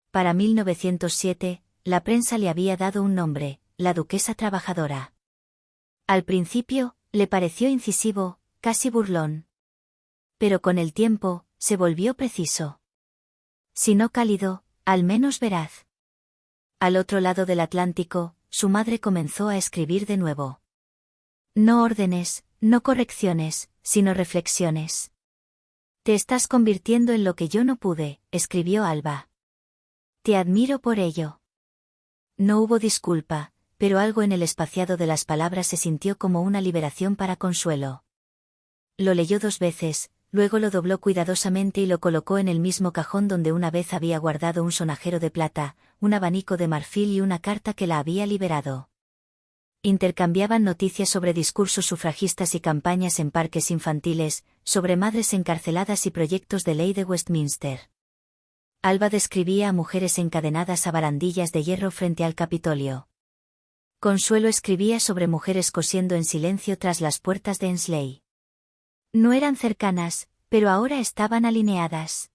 Para 1907, la prensa le había dado un nombre, la duquesa trabajadora. Al principio, le pareció incisivo, casi burlón. Pero con el tiempo, se volvió preciso. Si no cálido, al menos veraz. Al otro lado del Atlántico, su madre comenzó a escribir de nuevo. No órdenes, no correcciones, sino reflexiones. Te estás convirtiendo en lo que yo no pude, escribió Alba. Te admiro por ello. No hubo disculpa, pero algo en el espaciado de las palabras se sintió como una liberación para Consuelo. Lo leyó 2 veces, luego lo dobló cuidadosamente y lo colocó en el mismo cajón donde una vez había guardado un sonajero de plata, un abanico de marfil y una carta que la había liberado. Intercambiaban noticias sobre discursos sufragistas y campañas en parques infantiles, sobre madres encarceladas y proyectos de ley de Westminster. Alba describía a mujeres encadenadas a barandillas de hierro frente al Capitolio. Consuelo escribía sobre mujeres cosiendo en silencio tras las puertas de Ensley. No eran cercanas, pero ahora estaban alineadas.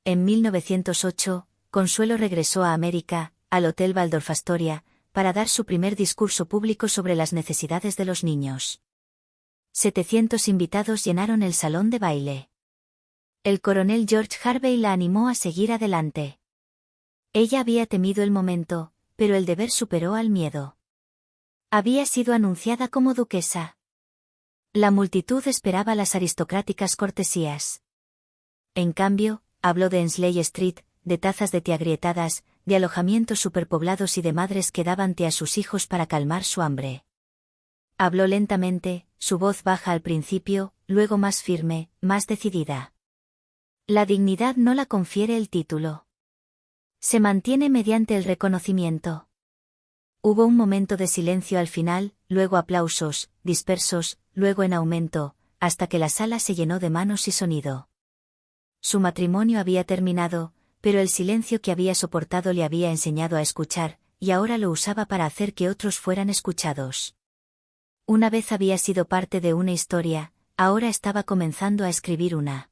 En 1908, Consuelo regresó a América, al Hotel Waldorf Astoria, para dar su primer discurso público sobre las necesidades de los niños. 700 invitados llenaron el salón de baile. El coronel George Harvey la animó a seguir adelante. Ella había temido el momento, pero el deber superó al miedo. Había sido anunciada como duquesa. La multitud esperaba las aristocráticas cortesías. En cambio, habló de Ensley Street, de tazas de té agrietadas, de alojamientos superpoblados y de madres que daban té a sus hijos para calmar su hambre. Habló lentamente, su voz baja al principio, luego más firme, más decidida. La dignidad no la confiere el título. Se mantiene mediante el reconocimiento. Hubo un momento de silencio al final, luego aplausos, dispersos, luego en aumento, hasta que la sala se llenó de manos y sonido. Su matrimonio había terminado, pero el silencio que había soportado le había enseñado a escuchar, y ahora lo usaba para hacer que otros fueran escuchados. Una vez había sido parte de una historia, ahora estaba comenzando a escribir una.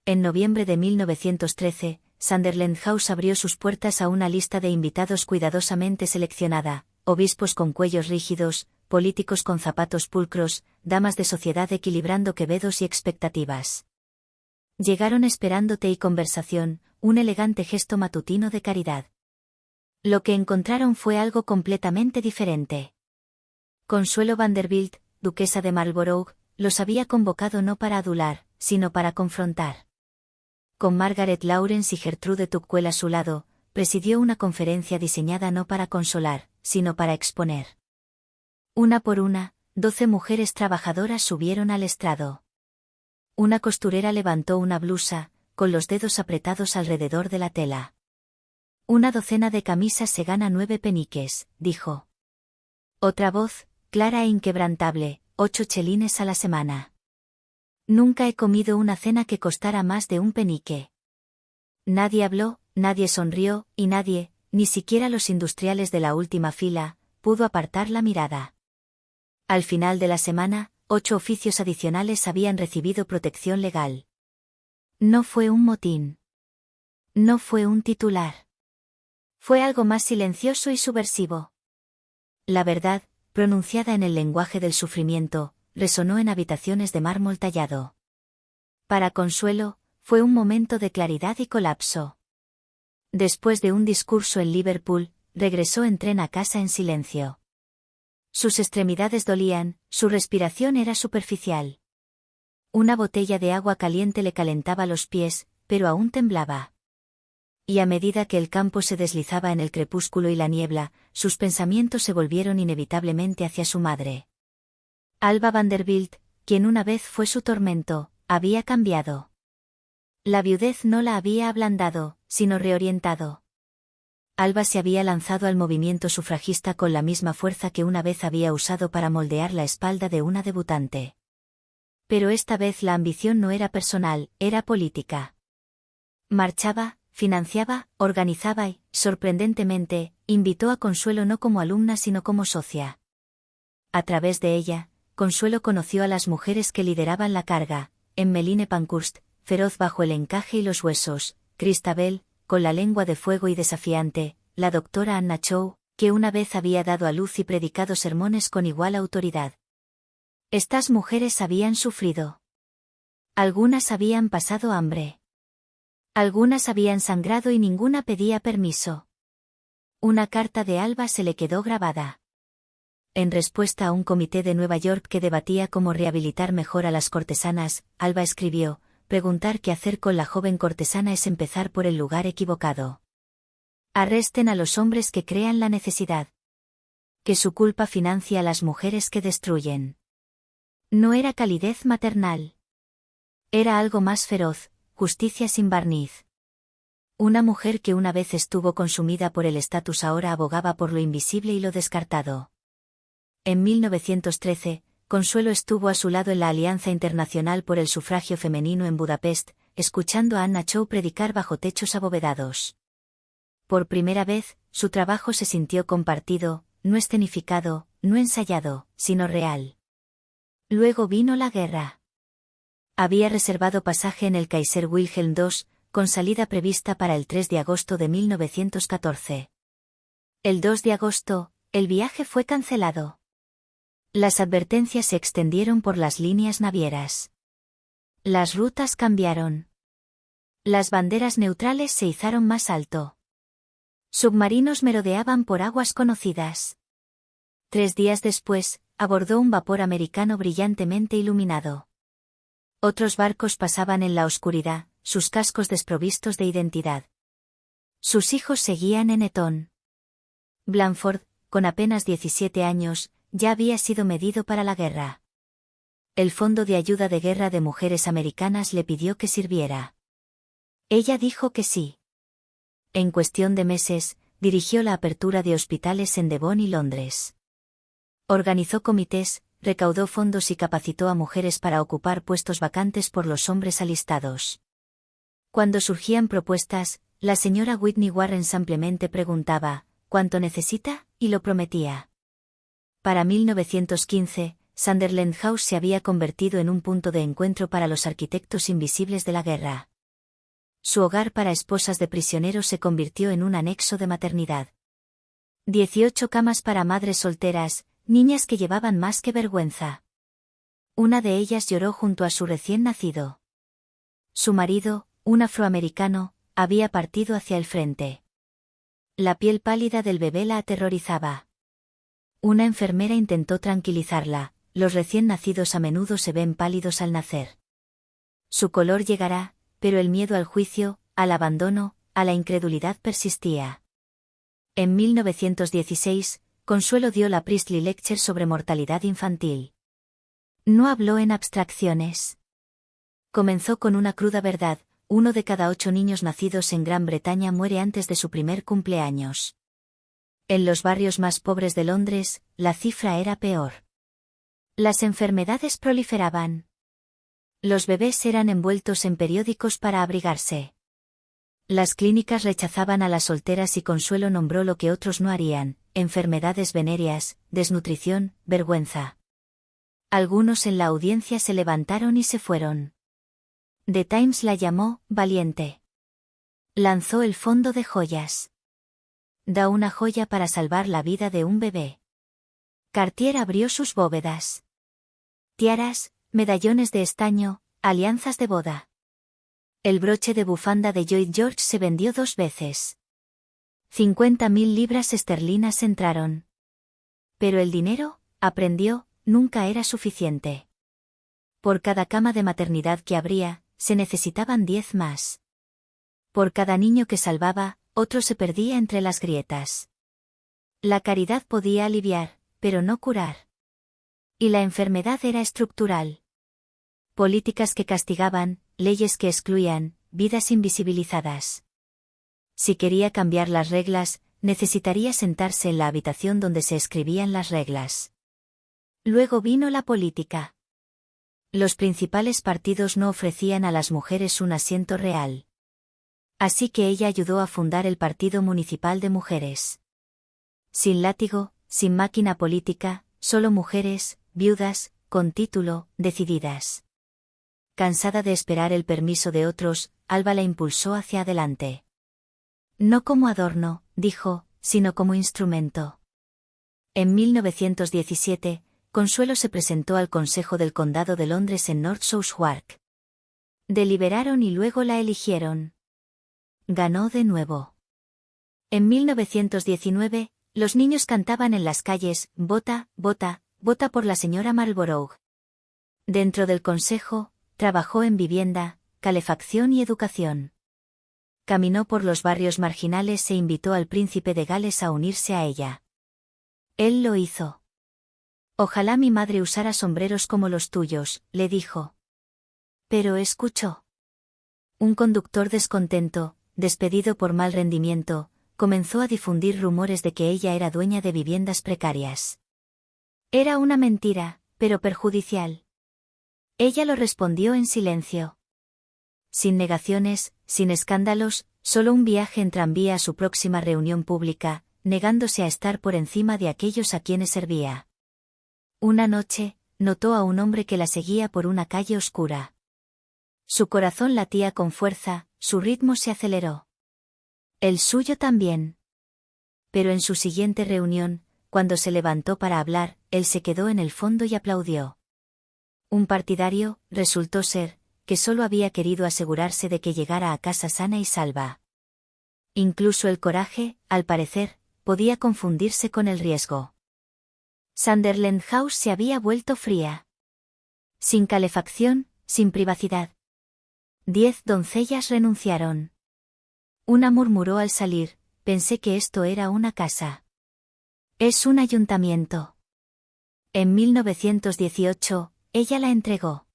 En noviembre de 1913, Sunderland House abrió sus puertas a una lista de invitados cuidadosamente seleccionada, obispos con cuellos rígidos, políticos con zapatos pulcros, damas de sociedad equilibrando quevedos y expectativas. Llegaron esperando té y conversación, un elegante gesto matutino de caridad. Lo que encontraron fue algo completamente diferente. Consuelo Vanderbilt, duquesa de Marlborough, los había convocado no para adular, sino para confrontar. Con Margaret Lawrence y Gertrude Tuckwell a su lado, presidió una conferencia diseñada no para consolar, sino para exponer. Una por una, 12 mujeres trabajadoras subieron al estrado. Una costurera levantó una blusa, con los dedos apretados alrededor de la tela. Una docena de camisas se gana 9 peniques, dijo. Otra voz, clara e inquebrantable, 8 chelines a la semana. Nunca he comido una cena que costara más de un penique. Nadie habló, nadie sonrió, y nadie, ni siquiera los industriales de la última fila, pudo apartar la mirada. Al final de la semana, 8 oficios adicionales habían recibido protección legal. No fue un motín. No fue un titular. Fue algo más silencioso y subversivo. La verdad, pronunciada en el lenguaje del sufrimiento, resonó en habitaciones de mármol tallado. Para Consuelo, fue un momento de claridad y colapso. Después de un discurso en Liverpool, regresó en tren a casa en silencio. Sus extremidades dolían, su respiración era superficial. Una botella de agua caliente le calentaba los pies, pero aún temblaba. Y a medida que el campo se deslizaba en el crepúsculo y la niebla, sus pensamientos se volvieron inevitablemente hacia su madre. Alba Vanderbilt, quien una vez fue su tormento, había cambiado. La viudez no la había ablandado, sino reorientado. Alba se había lanzado al movimiento sufragista con la misma fuerza que una vez había usado para moldear la espalda de una debutante. Pero esta vez la ambición no era personal, era política. Marchaba, financiaba, organizaba y, sorprendentemente, invitó a Consuelo no como alumna sino como socia. A través de ella, Consuelo conoció a las mujeres que lideraban la carga, Emmeline Pankhurst, feroz bajo el encaje y los huesos, Christabel, con la lengua de fuego y desafiante, la doctora Anna Chow, que una vez había dado a luz y predicado sermones con igual autoridad. Estas mujeres habían sufrido. Algunas habían pasado hambre. Algunas habían sangrado y ninguna pedía permiso. Una carta de Alba se le quedó grabada. En respuesta a un comité de Nueva York que debatía cómo rehabilitar mejor a las cortesanas, Alba escribió: preguntar qué hacer con la joven cortesana es empezar por el lugar equivocado. Arresten a los hombres que crean la necesidad. Que su culpa financia a las mujeres que destruyen. No era calidez maternal. Era algo más feroz, justicia sin barniz. Una mujer que una vez estuvo consumida por el estatus ahora abogaba por lo invisible y lo descartado. En 1913, Consuelo estuvo a su lado en la Alianza Internacional por el Sufragio Femenino en Budapest, escuchando a Anna Chow predicar bajo techos abovedados. Por primera vez, su trabajo se sintió compartido, no escenificado, no ensayado, sino real. Luego vino la guerra. Había reservado pasaje en el Kaiser Wilhelm II, con salida prevista para el 3 de agosto de 1914. El 2 de agosto, el viaje fue cancelado. Las advertencias se extendieron por las líneas navieras. Las rutas cambiaron. Las banderas neutrales se izaron más alto. Submarinos merodeaban por aguas conocidas. 3 días después, abordó un vapor americano brillantemente iluminado. Otros barcos pasaban en la oscuridad, sus cascos desprovistos de identidad. Sus hijos seguían en Eton. Blandford, con apenas 17 años, ya había sido medido para la guerra. El Fondo de Ayuda de Guerra de Mujeres Americanas le pidió que sirviera. Ella dijo que sí. En cuestión de meses, dirigió la apertura de hospitales en Devon y Londres. Organizó comités, recaudó fondos y capacitó a mujeres para ocupar puestos vacantes por los hombres alistados. Cuando surgían propuestas, la señora Whitney Warren simplemente preguntaba: ¿cuánto necesita? Y lo prometía. Para 1915, Sunderland House se había convertido en un punto de encuentro para los arquitectos invisibles de la guerra. Su hogar para esposas de prisioneros se convirtió en un anexo de maternidad. 18 camas para madres solteras, niñas que llevaban más que vergüenza. Una de ellas lloró junto a su recién nacido. Su marido, un afroamericano, había partido hacia el frente. La piel pálida del bebé la aterrorizaba. Una enfermera intentó tranquilizarla: los recién nacidos a menudo se ven pálidos al nacer. Su color llegará, pero el miedo al juicio, al abandono, a la incredulidad persistía. En 1916, Consuelo dio la Priestley Lecture sobre mortalidad infantil. No habló en abstracciones. Comenzó con una cruda verdad: 1 de cada 8 niños nacidos en Gran Bretaña muere antes de su primer cumpleaños. En los barrios más pobres de Londres, la cifra era peor. Las enfermedades proliferaban. Los bebés eran envueltos en periódicos para abrigarse. Las clínicas rechazaban a las solteras y Consuelo nombró lo que otros no harían: enfermedades venéreas, desnutrición, vergüenza. Algunos en la audiencia se levantaron y se fueron. The Times la llamó valiente. Lanzó el fondo de joyas. Da una joya para salvar la vida de un bebé. Cartier abrió sus bóvedas. Tiaras, medallones de estaño, alianzas de boda. El broche de bufanda de Lloyd George se vendió 2 veces. 50.000 libras esterlinas entraron. Pero el dinero, aprendió, nunca era suficiente. Por cada cama de maternidad que abría, se necesitaban 10 más. Por cada niño que salvaba, otro se perdía entre las grietas. La caridad podía aliviar, pero no curar. Y la enfermedad era estructural. Políticas que castigaban, leyes que excluían, vidas invisibilizadas. Si quería cambiar las reglas, necesitaría sentarse en la habitación donde se escribían las reglas. Luego vino la política. Los principales partidos no ofrecían a las mujeres un asiento real. Así que ella ayudó a fundar el Partido Municipal de Mujeres. Sin látigo, sin máquina política, solo mujeres, viudas, con título, decididas. Cansada de esperar el permiso de otros, Alba la impulsó hacia adelante. No como adorno, dijo, sino como instrumento. En 1917, Consuelo se presentó al Consejo del Condado de Londres en North Southwark. Deliberaron y luego la eligieron. Ganó de nuevo. En 1919, los niños cantaban en las calles, «Vota, vota, vota por la señora Marlborough». Dentro del Consejo, trabajó en vivienda, calefacción y educación. Caminó por los barrios marginales e invitó al príncipe de Gales a unirse a ella. Él lo hizo. «Ojalá mi madre usara sombreros como los tuyos», le dijo. Pero escuchó. Un conductor descontento, despedido por mal rendimiento, comenzó a difundir rumores de que ella era dueña de viviendas precarias. Era una mentira, pero perjudicial. Ella lo respondió en silencio. Sin negaciones, sin escándalos, solo un viaje en tranvía a su próxima reunión pública, negándose a estar por encima de aquellos a quienes servía. Una noche, notó a un hombre que la seguía por una calle oscura. Su corazón latía con fuerza, su ritmo se aceleró. El suyo también. Pero en su siguiente reunión, cuando se levantó para hablar, él se quedó en el fondo y aplaudió. Un partidario, resultó ser, que solo había querido asegurarse de que llegara a casa sana y salva. Incluso el coraje, al parecer, podía confundirse con el riesgo. Sunderland House se había vuelto fría. Sin calefacción, sin privacidad. 10 doncellas renunciaron. Una murmuró al salir, «Pensé que esto era una casa». «Es un ayuntamiento». En 1918, ella la entregó.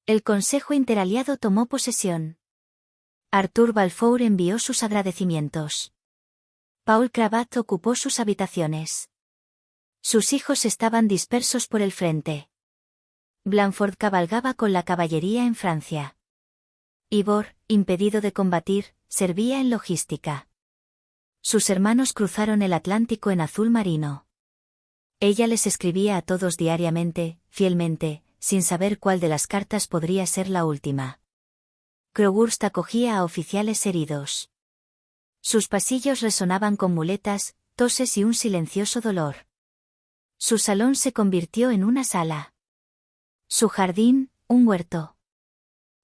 El Consejo Interaliado tomó posesión. Arthur Balfour envió sus agradecimientos. Paul Cravat ocupó sus habitaciones. Sus hijos estaban dispersos por el frente. Blanford cabalgaba con la caballería en Francia. Ivor, impedido de combatir, servía en logística. Sus hermanos cruzaron el Atlántico en azul marino. Ella les escribía a todos diariamente, fielmente, sin saber cuál de las cartas podría ser la última. Crowhurst acogía a oficiales heridos. Sus pasillos resonaban con muletas, toses y un silencioso dolor. Su salón se convirtió en una sala. Su jardín, un huerto.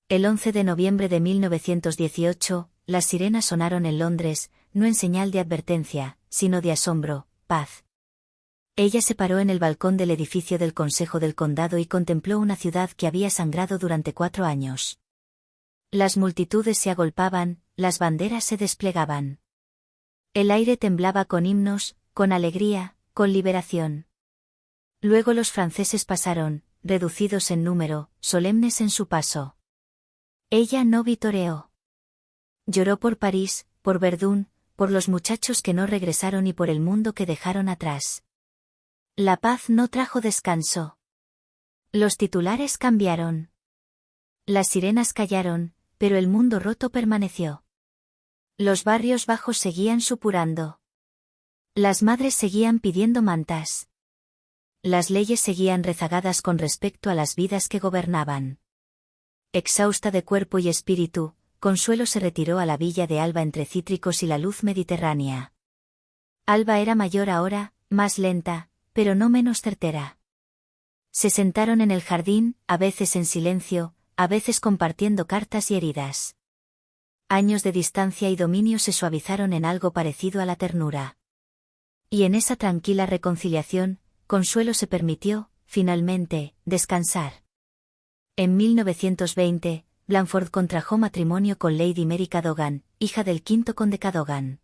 El 11 de noviembre de 1918, las sirenas sonaron en Londres, no en señal de advertencia, sino de asombro, paz. Ella se paró en el balcón del edificio del Consejo del Condado y contempló una ciudad que había sangrado durante 4 años. Las multitudes se agolpaban, las banderas se desplegaban. El aire temblaba con himnos, con alegría, con liberación. Luego los franceses pasaron, reducidos en número, solemnes en su paso. Ella no vitoreó. Lloró por París, por Verdún, por los muchachos que no regresaron y por el mundo que dejaron atrás. La paz no trajo descanso. Los titulares cambiaron. Las sirenas callaron, pero el mundo roto permaneció. Los barrios bajos seguían supurando. Las madres seguían pidiendo mantas. Las leyes seguían rezagadas con respecto a las vidas que gobernaban. Exhausta de cuerpo y espíritu, Consuelo se retiró a la villa de Alba entre cítricos y la luz mediterránea. Alba era mayor ahora, más lenta, pero no menos certera. Se sentaron en el jardín, a veces en silencio, a veces compartiendo cartas y heridas. Años de distancia y dominio se suavizaron en algo parecido a la ternura. Y en esa tranquila reconciliación, Consuelo se permitió, finalmente, descansar. En 1920, Blanford contrajo matrimonio con Lady Mary Cadogan, hija del quinto conde Cadogan.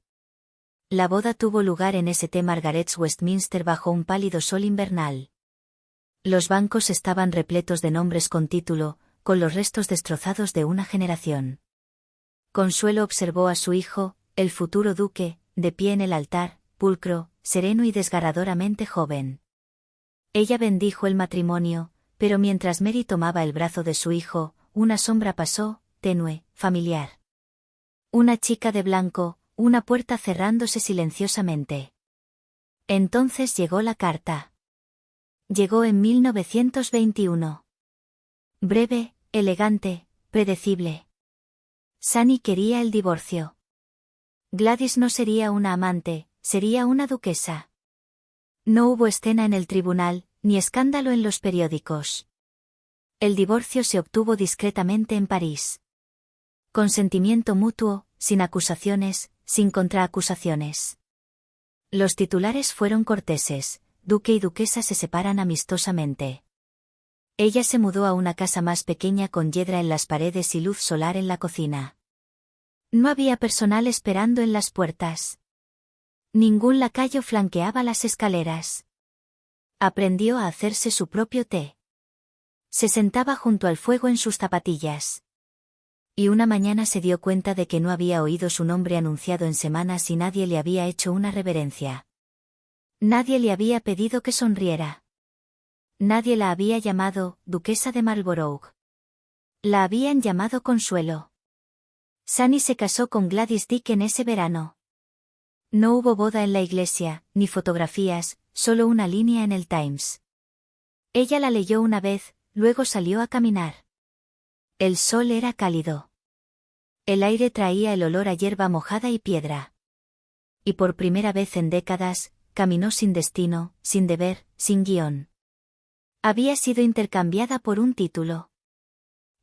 La boda tuvo lugar en St. Margaret's, Westminster, bajo un pálido sol invernal. Los bancos estaban repletos de nombres con título, con los restos destrozados de una generación. Consuelo observó a su hijo, el futuro duque, de pie en el altar, pulcro, sereno y desgarradoramente joven. Ella bendijo el matrimonio, pero mientras Mary tomaba el brazo de su hijo, una sombra pasó, tenue, familiar. Una chica de blanco, una puerta cerrándose silenciosamente. Entonces llegó la carta. Llegó en 1921. Breve, elegante, predecible. Sunny quería el divorcio. Gladys no sería una amante, sería una duquesa. No hubo escena en el tribunal, ni escándalo en los periódicos. El divorcio se obtuvo discretamente en París. Consentimiento mutuo, sin acusaciones, sin contraacusaciones. Los titulares fueron corteses, duque y duquesa se separan amistosamente. Ella se mudó a una casa más pequeña con hiedra en las paredes y luz solar en la cocina. No había personal esperando en las puertas. Ningún lacayo flanqueaba las escaleras. Aprendió a hacerse su propio té. Se sentaba junto al fuego en sus zapatillas. Y una mañana se dio cuenta de que no había oído su nombre anunciado en semanas y nadie le había hecho una reverencia. Nadie le había pedido que sonriera. Nadie la había llamado Duquesa de Marlborough. La habían llamado Consuelo. Sunny se casó con Gladys Dick en ese verano. No hubo boda en la iglesia, ni fotografías, solo una línea en el Times. Ella la leyó una vez, luego salió a caminar. El sol era cálido. El aire traía el olor a hierba mojada y piedra. Y por primera vez en décadas, caminó sin destino, sin deber, sin guión. Había sido intercambiada por un título.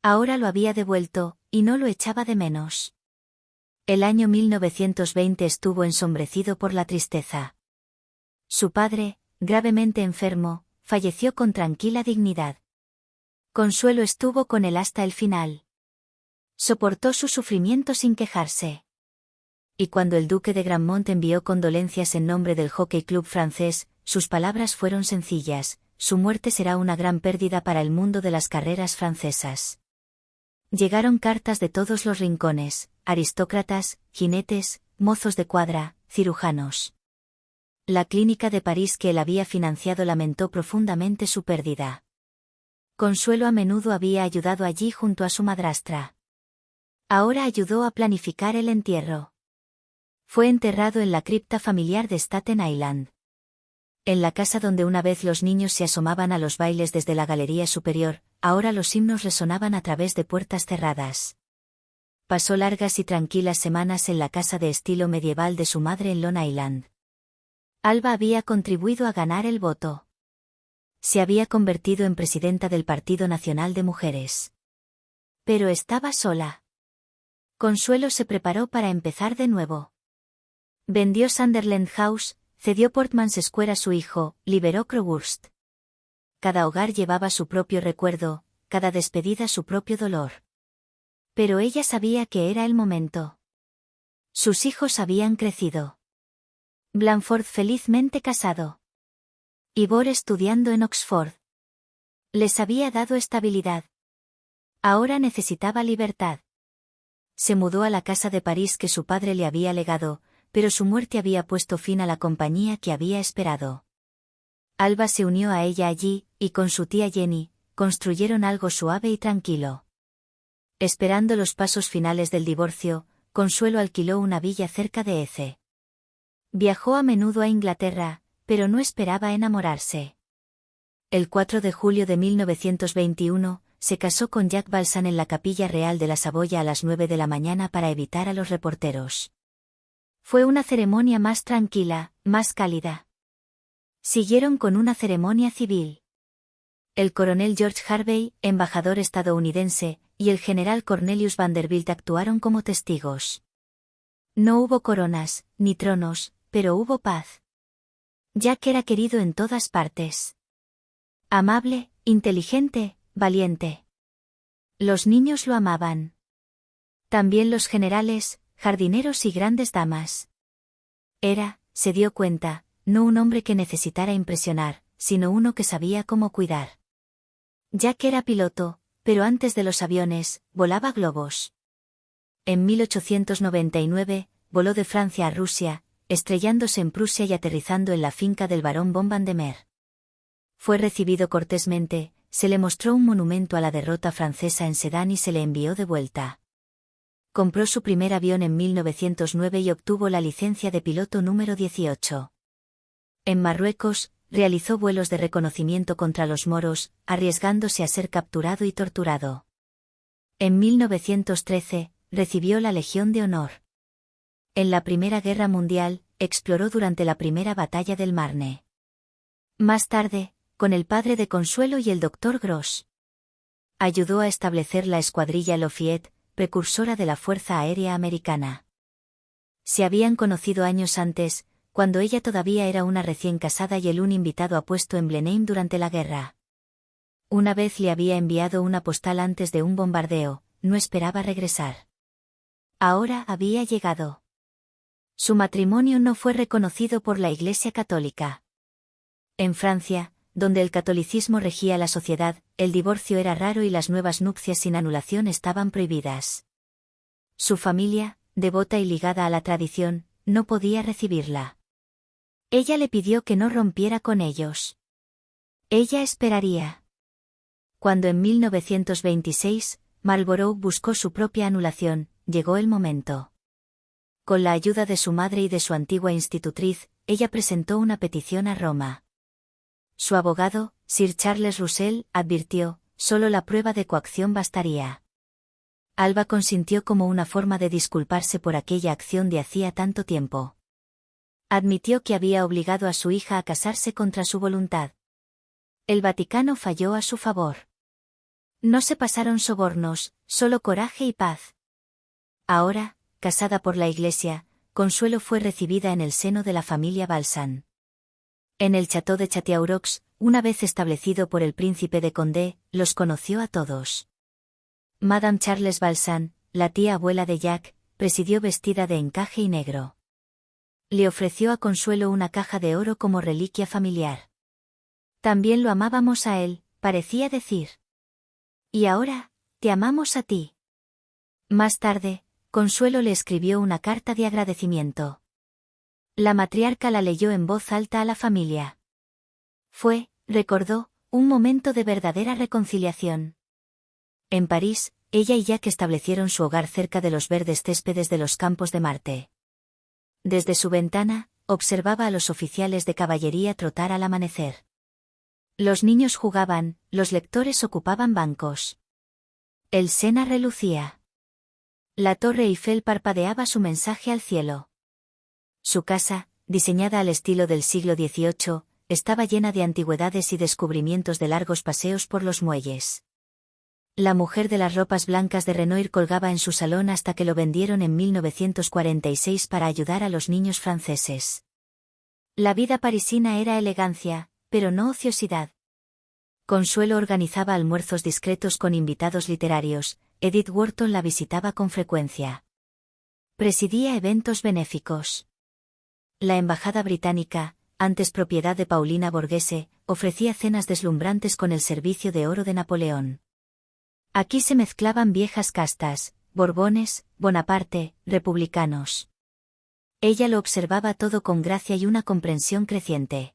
Ahora lo había devuelto, y no lo echaba de menos. El año 1920 estuvo ensombrecido por la tristeza. Su padre, gravemente enfermo, falleció con tranquila dignidad. Consuelo estuvo con él hasta el final. Soportó su sufrimiento sin quejarse. Y cuando el duque de Gramont envió condolencias en nombre del Jockey Club francés, sus palabras fueron sencillas: su muerte será una gran pérdida para el mundo de las carreras francesas. Llegaron cartas de todos los rincones, aristócratas, jinetes, mozos de cuadra, cirujanos. La clínica de París que él había financiado lamentó profundamente su pérdida. Consuelo a menudo había ayudado allí junto a su madrastra. Ahora ayudó a planificar el entierro. Fue enterrado en la cripta familiar de Staten Island. En la casa donde una vez los niños se asomaban a los bailes desde la galería superior, ahora los himnos resonaban a través de puertas cerradas. Pasó largas y tranquilas semanas en la casa de estilo medieval de su madre en Long Island. Alba había contribuido a ganar el voto. Se había convertido en presidenta del Partido Nacional de Mujeres. Pero estaba sola. Consuelo se preparó para empezar de nuevo. Vendió Sunderland House, cedió Portman Square a su hijo, liberó Crowhurst. Cada hogar llevaba su propio recuerdo, cada despedida su propio dolor. Pero ella sabía que era el momento. Sus hijos habían crecido. Blanford felizmente casado. Ivor estudiando en Oxford. Les había dado estabilidad. Ahora necesitaba libertad. Se mudó a la casa de París que su padre le había legado, pero su muerte había puesto fin a la compañía que había esperado. Alba se unió a ella allí, y con su tía Jenny, construyeron algo suave y tranquilo. Esperando los pasos finales del divorcio, Consuelo alquiló una villa cerca de Ece. Viajó a menudo a Inglaterra, pero no esperaba enamorarse. El 4 de julio de 1921, se casó con Jack Balsan en la Capilla Real de la Saboya a las 9 de la mañana para evitar a los reporteros. Fue una ceremonia más tranquila, más cálida. Siguieron con una ceremonia civil. El coronel George Harvey, embajador estadounidense, y el general Cornelius Vanderbilt actuaron como testigos. No hubo coronas, ni tronos, pero hubo paz. Jack era querido en todas partes. Amable, inteligente, valiente. Los niños lo amaban. También los generales, jardineros y grandes damas. Era, se dio cuenta, no un hombre que necesitara impresionar, sino uno que sabía cómo cuidar. Jack era piloto, pero antes de los aviones, volaba globos. En 1899, voló de Francia a Rusia, estrellándose en Prusia y aterrizando en la finca del barón von Vandermeer. Fue recibido cortésmente, se le mostró un monumento a la derrota francesa en Sedan y se le envió de vuelta. Compró su primer avión en 1909 y obtuvo la licencia de piloto número 18. En Marruecos, realizó vuelos de reconocimiento contra los moros, arriesgándose a ser capturado y torturado. En 1913, recibió la Legión de Honor. En la Primera Guerra Mundial, exploró durante la primera batalla del Marne. Más tarde, con el padre de Consuelo y el Dr. Gross, ayudó a establecer la Escuadrilla Lafayette, precursora de la Fuerza Aérea Americana. Se habían conocido años antes, cuando ella todavía era una recién casada y él un invitado apuesto en Blenheim durante la guerra. Una vez le había enviado una postal antes de un bombardeo, no esperaba regresar. Ahora había llegado. Su matrimonio no fue reconocido por la Iglesia Católica. En Francia, donde el catolicismo regía la sociedad, el divorcio era raro y las nuevas nupcias sin anulación estaban prohibidas. Su familia, devota y ligada a la tradición, no podía recibirla. Ella le pidió que no rompiera con ellos. Ella esperaría. Cuando en 1926, Marlborough buscó su propia anulación, llegó el momento. Con la ayuda de su madre y de su antigua institutriz, ella presentó una petición a Roma. Su abogado, Sir Charles Russell, advirtió, solo la prueba de coacción bastaría. Alba consintió como una forma de disculparse por aquella acción de hacía tanto tiempo. Admitió que había obligado a su hija a casarse contra su voluntad. El Vaticano falló a su favor. No se pasaron sobornos, solo coraje y paz. Ahora, casada por la Iglesia, Consuelo fue recibida en el seno de la familia Balsan. En el Château de Châteauroux, una vez establecido por el príncipe de Condé, los conoció a todos. Madame Charles Balsan, la tía abuela de Jack, presidió vestida de encaje y negro. Le ofreció a Consuelo una caja de oro como reliquia familiar. También lo amábamos a él, parecía decir. Y ahora, te amamos a ti. Más tarde, Consuelo le escribió una carta de agradecimiento. La matriarca la leyó en voz alta a la familia. Fue, recordó, un momento de verdadera reconciliación. En París, ella y Jack establecieron su hogar cerca de los verdes céspedes de los campos de Marte. Desde su ventana, observaba a los oficiales de caballería trotar al amanecer. Los niños jugaban, los lectores ocupaban bancos. El Sena relucía. La Torre Eiffel parpadeaba su mensaje al cielo. Su casa, diseñada al estilo del siglo XVIII, estaba llena de antigüedades y descubrimientos de largos paseos por los muelles. La mujer de las ropas blancas de Renoir colgaba en su salón hasta que lo vendieron en 1946 para ayudar a los niños franceses. La vida parisina era elegancia, pero no ociosidad. Consuelo organizaba almuerzos discretos con invitados literarios, Edith Wharton la visitaba con frecuencia. Presidía eventos benéficos. La embajada británica, antes propiedad de Paulina Borghese, ofrecía cenas deslumbrantes con el servicio de oro de Napoleón. Aquí se mezclaban viejas castas, Borbones, Bonaparte, republicanos. Ella lo observaba todo con gracia y una comprensión creciente.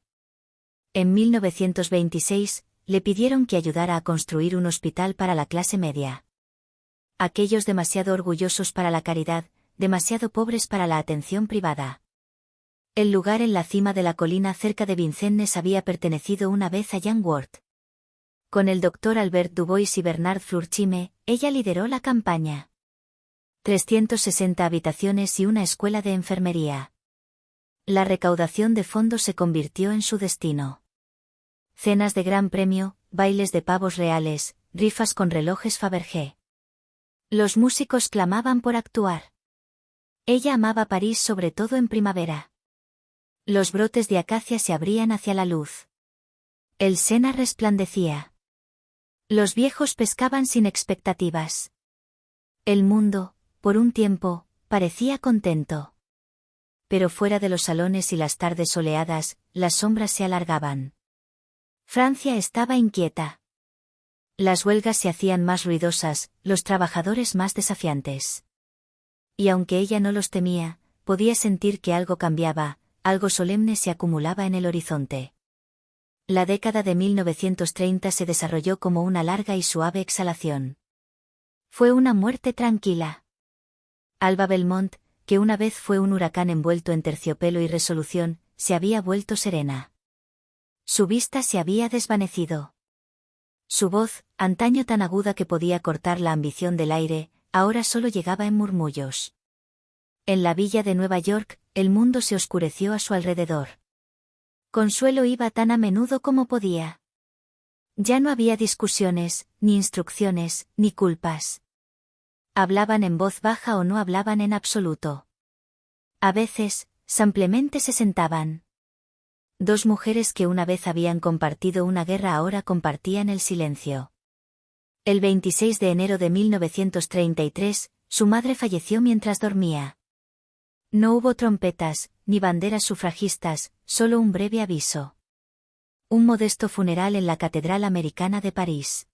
En 1926, le pidieron que ayudara a construir un hospital para la clase media. Aquellos demasiado orgullosos para la caridad, demasiado pobres para la atención privada. El lugar en la cima de la colina cerca de Vincennes había pertenecido una vez a Jan Ward. Con el doctor Albert Dubois y Bernard Flourchime, ella lideró la campaña. 360 habitaciones y una escuela de enfermería. La recaudación de fondos se convirtió en su destino. Cenas de gran premio, bailes de pavos reales, rifas con relojes Fabergé. Los músicos clamaban por actuar. Ella amaba París sobre todo en primavera. Los brotes de acacia se abrían hacia la luz. El Sena resplandecía. Los viejos pescaban sin expectativas. El mundo, por un tiempo, parecía contento. Pero fuera de los salones y las tardes soleadas, las sombras se alargaban. Francia estaba inquieta. Las huelgas se hacían más ruidosas, los trabajadores más desafiantes. Y aunque ella no los temía, podía sentir que algo cambiaba, algo solemne se acumulaba en el horizonte. La década de 1930 se desarrolló como una larga y suave exhalación. Fue una muerte tranquila. Alba Belmont, que una vez fue un huracán envuelto en terciopelo y resolución, se había vuelto serena. Su vista se había desvanecido. Su voz, antaño tan aguda que podía cortar la ambición del aire, ahora solo llegaba en murmullos. En la villa de Nueva York, el mundo se oscureció a su alrededor. Consuelo iba tan a menudo como podía. Ya no había discusiones, ni instrucciones, ni culpas. Hablaban en voz baja o no hablaban en absoluto. A veces, simplemente se sentaban. Dos mujeres que una vez habían compartido una guerra ahora compartían el silencio. El 26 de enero de 1933, su madre falleció mientras dormía. No hubo trompetas, ni banderas sufragistas, solo un breve aviso. Un modesto funeral en la Catedral Americana de París.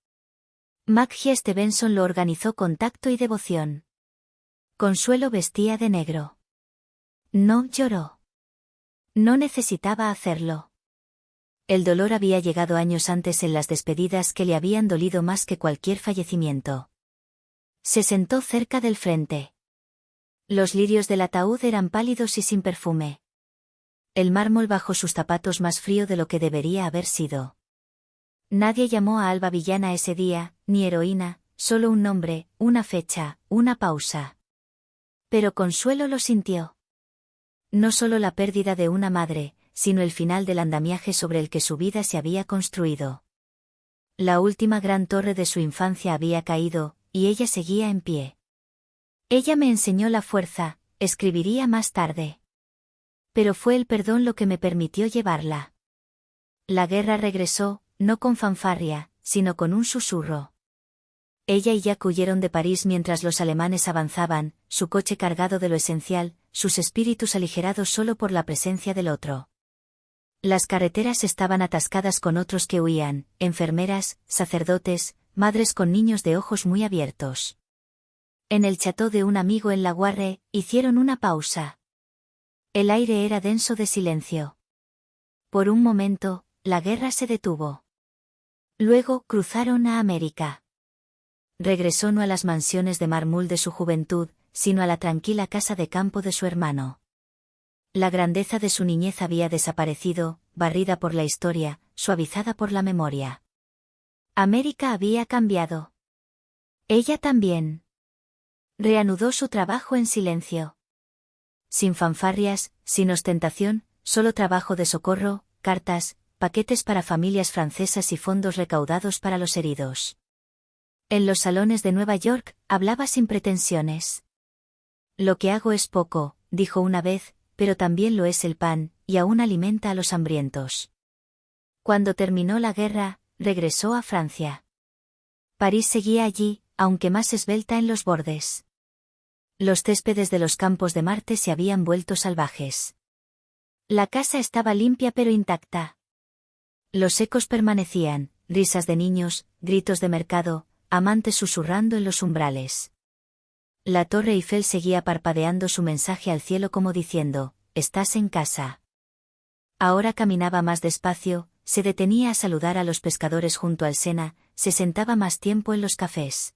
Maggie Stevenson lo organizó con tacto y devoción. Consuelo vestía de negro. No lloró. No necesitaba hacerlo. El dolor había llegado años antes en las despedidas que le habían dolido más que cualquier fallecimiento. Se sentó cerca del frente. Los lirios del ataúd eran pálidos y sin perfume. El mármol bajo sus zapatos más frío de lo que debería haber sido. Nadie llamó a Alba villana ese día, ni heroína, solo un nombre, una fecha, una pausa. Pero Consuelo lo sintió. No solo la pérdida de una madre, sino el final del andamiaje sobre el que su vida se había construido. La última gran torre de su infancia había caído, y ella seguía en pie. Ella me enseñó la fuerza, escribiría más tarde. Pero fue el perdón lo que me permitió llevarla. La guerra regresó, no con fanfarria, sino con un susurro. Ella y Jack huyeron de París mientras los alemanes avanzaban, su coche cargado de lo esencial, sus espíritus aligerados solo por la presencia del otro. Las carreteras estaban atascadas con otros que huían, enfermeras, sacerdotes, madres con niños de ojos muy abiertos. En el chateau de un amigo en La Guarre, hicieron una pausa. El aire era denso de silencio. Por un momento, la guerra se detuvo. Luego cruzaron a América. Regresó no a las mansiones de mármol de su juventud, sino a la tranquila casa de campo de su hermano. La grandeza de su niñez había desaparecido, barrida por la historia, suavizada por la memoria. América había cambiado. Ella también. Reanudó su trabajo en silencio. Sin fanfarrias, sin ostentación, solo trabajo de socorro, cartas, paquetes para familias francesas y fondos recaudados para los heridos. En los salones de Nueva York, hablaba sin pretensiones. Lo que hago es poco, dijo una vez, pero también lo es el pan, y aún alimenta a los hambrientos. Cuando terminó la guerra, regresó a Francia. París seguía allí, aunque más esbelta en los bordes. Los céspedes de los campos de Marte se habían vuelto salvajes. La casa estaba limpia pero intacta. Los ecos permanecían, risas de niños, gritos de mercado, amantes susurrando en los umbrales. La Torre Eiffel seguía parpadeando su mensaje al cielo como diciendo, «Estás en casa». Ahora caminaba más despacio, se detenía a saludar a los pescadores junto al Sena, se sentaba más tiempo en los cafés.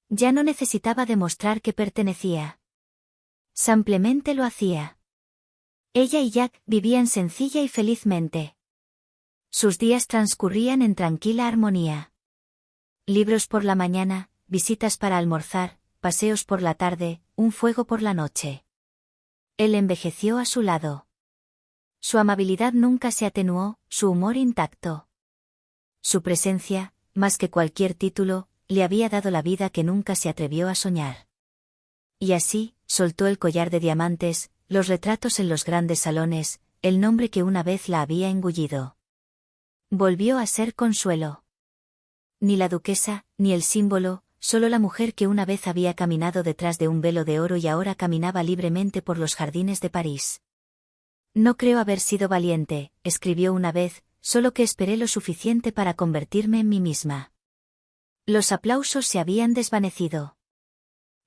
Ya no necesitaba demostrar que pertenecía. Simplemente lo hacía. Ella y Jack vivían sencilla y felizmente. Sus días transcurrían en tranquila armonía. Libros por la mañana, visitas para almorzar, paseos por la tarde, un fuego por la noche. Él envejeció a su lado. Su amabilidad nunca se atenuó, su humor intacto. Su presencia, más que cualquier título, le había dado la vida que nunca se atrevió a soñar. Y así, soltó el collar de diamantes, los retratos en los grandes salones, el nombre que una vez la había engullido. Volvió a ser Consuelo. Ni la duquesa, ni el símbolo, solo la mujer que una vez había caminado detrás de un velo de oro y ahora caminaba libremente por los jardines de París. No creo haber sido valiente, escribió una vez, solo que esperé lo suficiente para convertirme en mí misma. Los aplausos se habían desvanecido.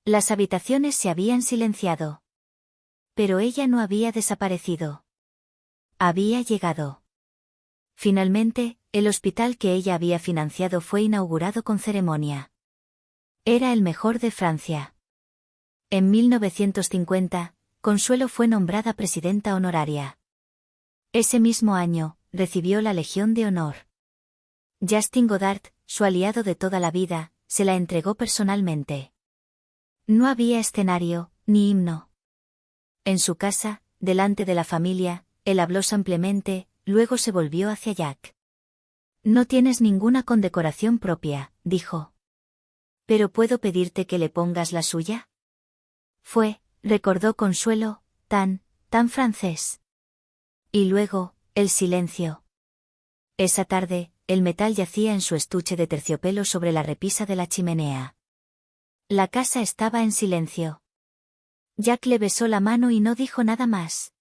Las habitaciones se habían silenciado. Pero ella no había desaparecido. Había llegado. Finalmente, el hospital que ella había financiado fue inaugurado con ceremonia. Era el mejor de Francia. En 1950, Consuelo fue nombrada presidenta honoraria. Ese mismo año, recibió la Legión de Honor. Justin Godard, su aliado de toda la vida, se la entregó personalmente. No había escenario, ni himno. En su casa, delante de la familia, él habló simplemente, luego se volvió hacia Jack. «No tienes ninguna condecoración propia», dijo. «¿Pero puedo pedirte que le pongas la suya?» Recordó Consuelo, tan francés. Y luego, el silencio. Esa tarde, el metal yacía en su estuche de terciopelo sobre la repisa de la chimenea. La casa estaba en silencio. Jack le besó la mano y no dijo nada más.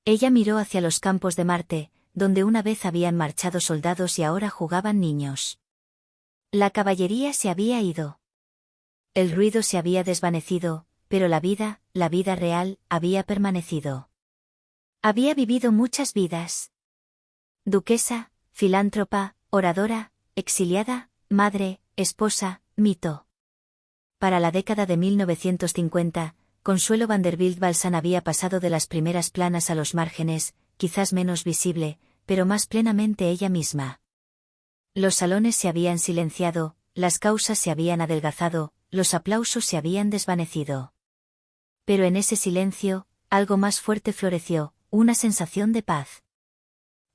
Ella miró hacia los campos de Marte, donde una vez habían marchado soldados y ahora jugaban niños. La caballería se había ido. El ruido se había desvanecido, pero la vida real, había permanecido. Había vivido muchas vidas. Duquesa, filántropa, oradora, exiliada, madre, esposa, mito. Para la década de 1950, Consuelo Vanderbilt Balsan había pasado de las primeras planas a los márgenes, quizás menos visible, pero más plenamente ella misma. Los salones se habían silenciado, las causas se habían adelgazado, los aplausos se habían desvanecido. Pero en ese silencio, algo más fuerte floreció, una sensación de paz.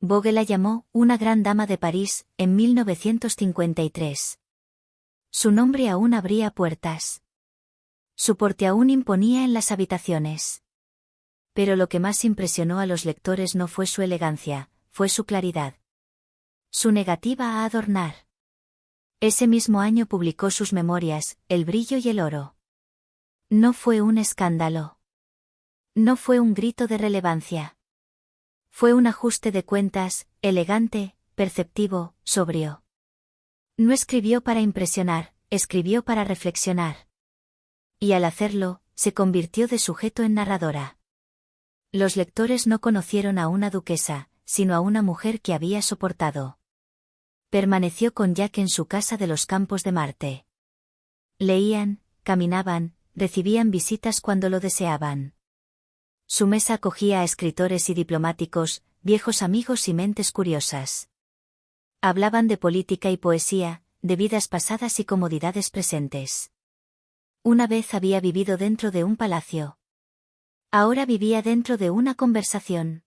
Vogue la llamó una gran dama de París, en 1953. Su nombre aún abría puertas. Su porte aún imponía en las habitaciones. Pero lo que más impresionó a los lectores no fue su elegancia, fue su claridad. Su negativa a adornar. Ese mismo año publicó sus memorias, El brillo y el oro. No fue un escándalo. No fue un grito de relevancia. Fue un ajuste de cuentas, elegante, perceptivo, sobrio. No escribió para impresionar, escribió para reflexionar. Y al hacerlo, se convirtió de sujeto en narradora. Los lectores no conocieron a una duquesa, sino a una mujer que había soportado. Permaneció con Jack en su casa de los campos de Marte. Leían, caminaban, recibían visitas cuando lo deseaban. Su mesa acogía a escritores y diplomáticos, viejos amigos y mentes curiosas. Hablaban de política y poesía, de vidas pasadas y comodidades presentes. Una vez había vivido dentro de un palacio. Ahora vivía dentro de una conversación.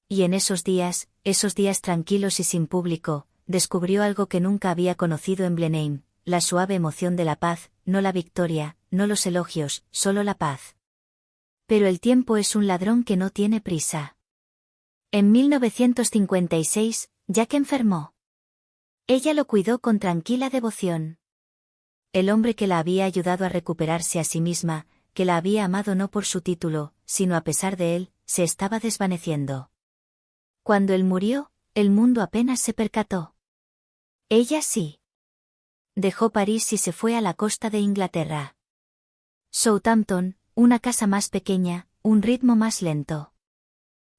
Y en esos días tranquilos y sin público, descubrió algo que nunca había conocido en Blenheim, la suave emoción de la paz, no la victoria, no los elogios, solo la paz. Pero el tiempo es un ladrón que no tiene prisa. En 1956, Jack enfermó. Ella lo cuidó con tranquila devoción. El hombre que la había ayudado a recuperarse a sí misma, que la había amado no por su título, sino a pesar de él, se estaba desvaneciendo. Cuando él murió, el mundo apenas se percató. Ella sí. Dejó París y se fue a la costa de Inglaterra. Southampton, una casa más pequeña, un ritmo más lento.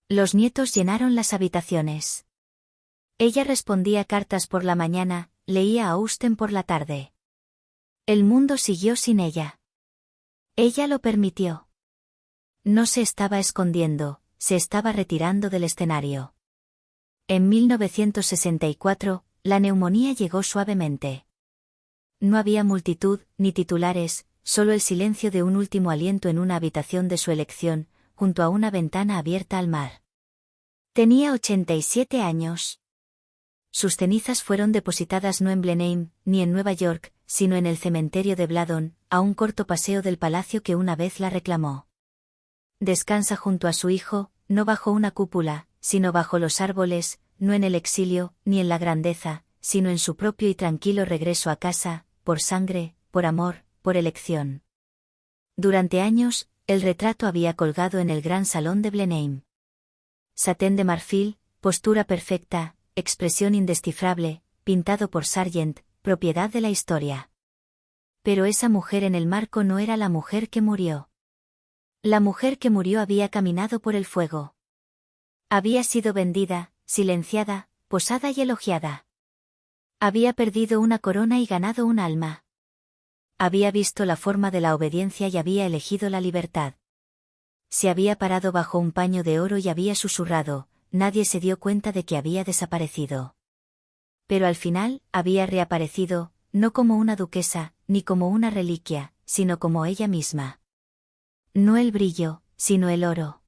Los nietos llenaron las habitaciones. Ella respondía cartas por la mañana, leía a Austen por la tarde. El mundo siguió sin ella. Ella lo permitió. No se estaba escondiendo, se estaba retirando del escenario. En 1964, la neumonía llegó suavemente. No había multitud, ni titulares, solo el silencio de un último aliento en una habitación de su elección, junto a una ventana abierta al mar. Tenía 87 años. Sus cenizas fueron depositadas no en Blenheim, ni en Nueva York, sino en el cementerio de Bladon, a un corto paseo del palacio que una vez la reclamó. Descansa junto a su hijo, no bajo una cúpula, sino bajo los árboles, no en el exilio, ni en la grandeza, sino en su propio y tranquilo regreso a casa, por sangre, por amor, por elección. Durante años, el retrato había colgado en el gran salón de Blenheim. Satén de marfil, postura perfecta, expresión indescifrable, pintado por Sargent, propiedad de la historia. Pero esa mujer en el marco no era la mujer que murió. La mujer que murió había caminado por el fuego. Había sido vendida, silenciada, posada y elogiada. Había perdido una corona y ganado un alma. Había visto la forma de la obediencia y había elegido la libertad. Se había parado bajo un paño de oro y había susurrado, nadie se dio cuenta de que había desaparecido. Pero al final, había reaparecido, no como una duquesa, ni como una reliquia, sino como ella misma. No el brillo, sino el oro.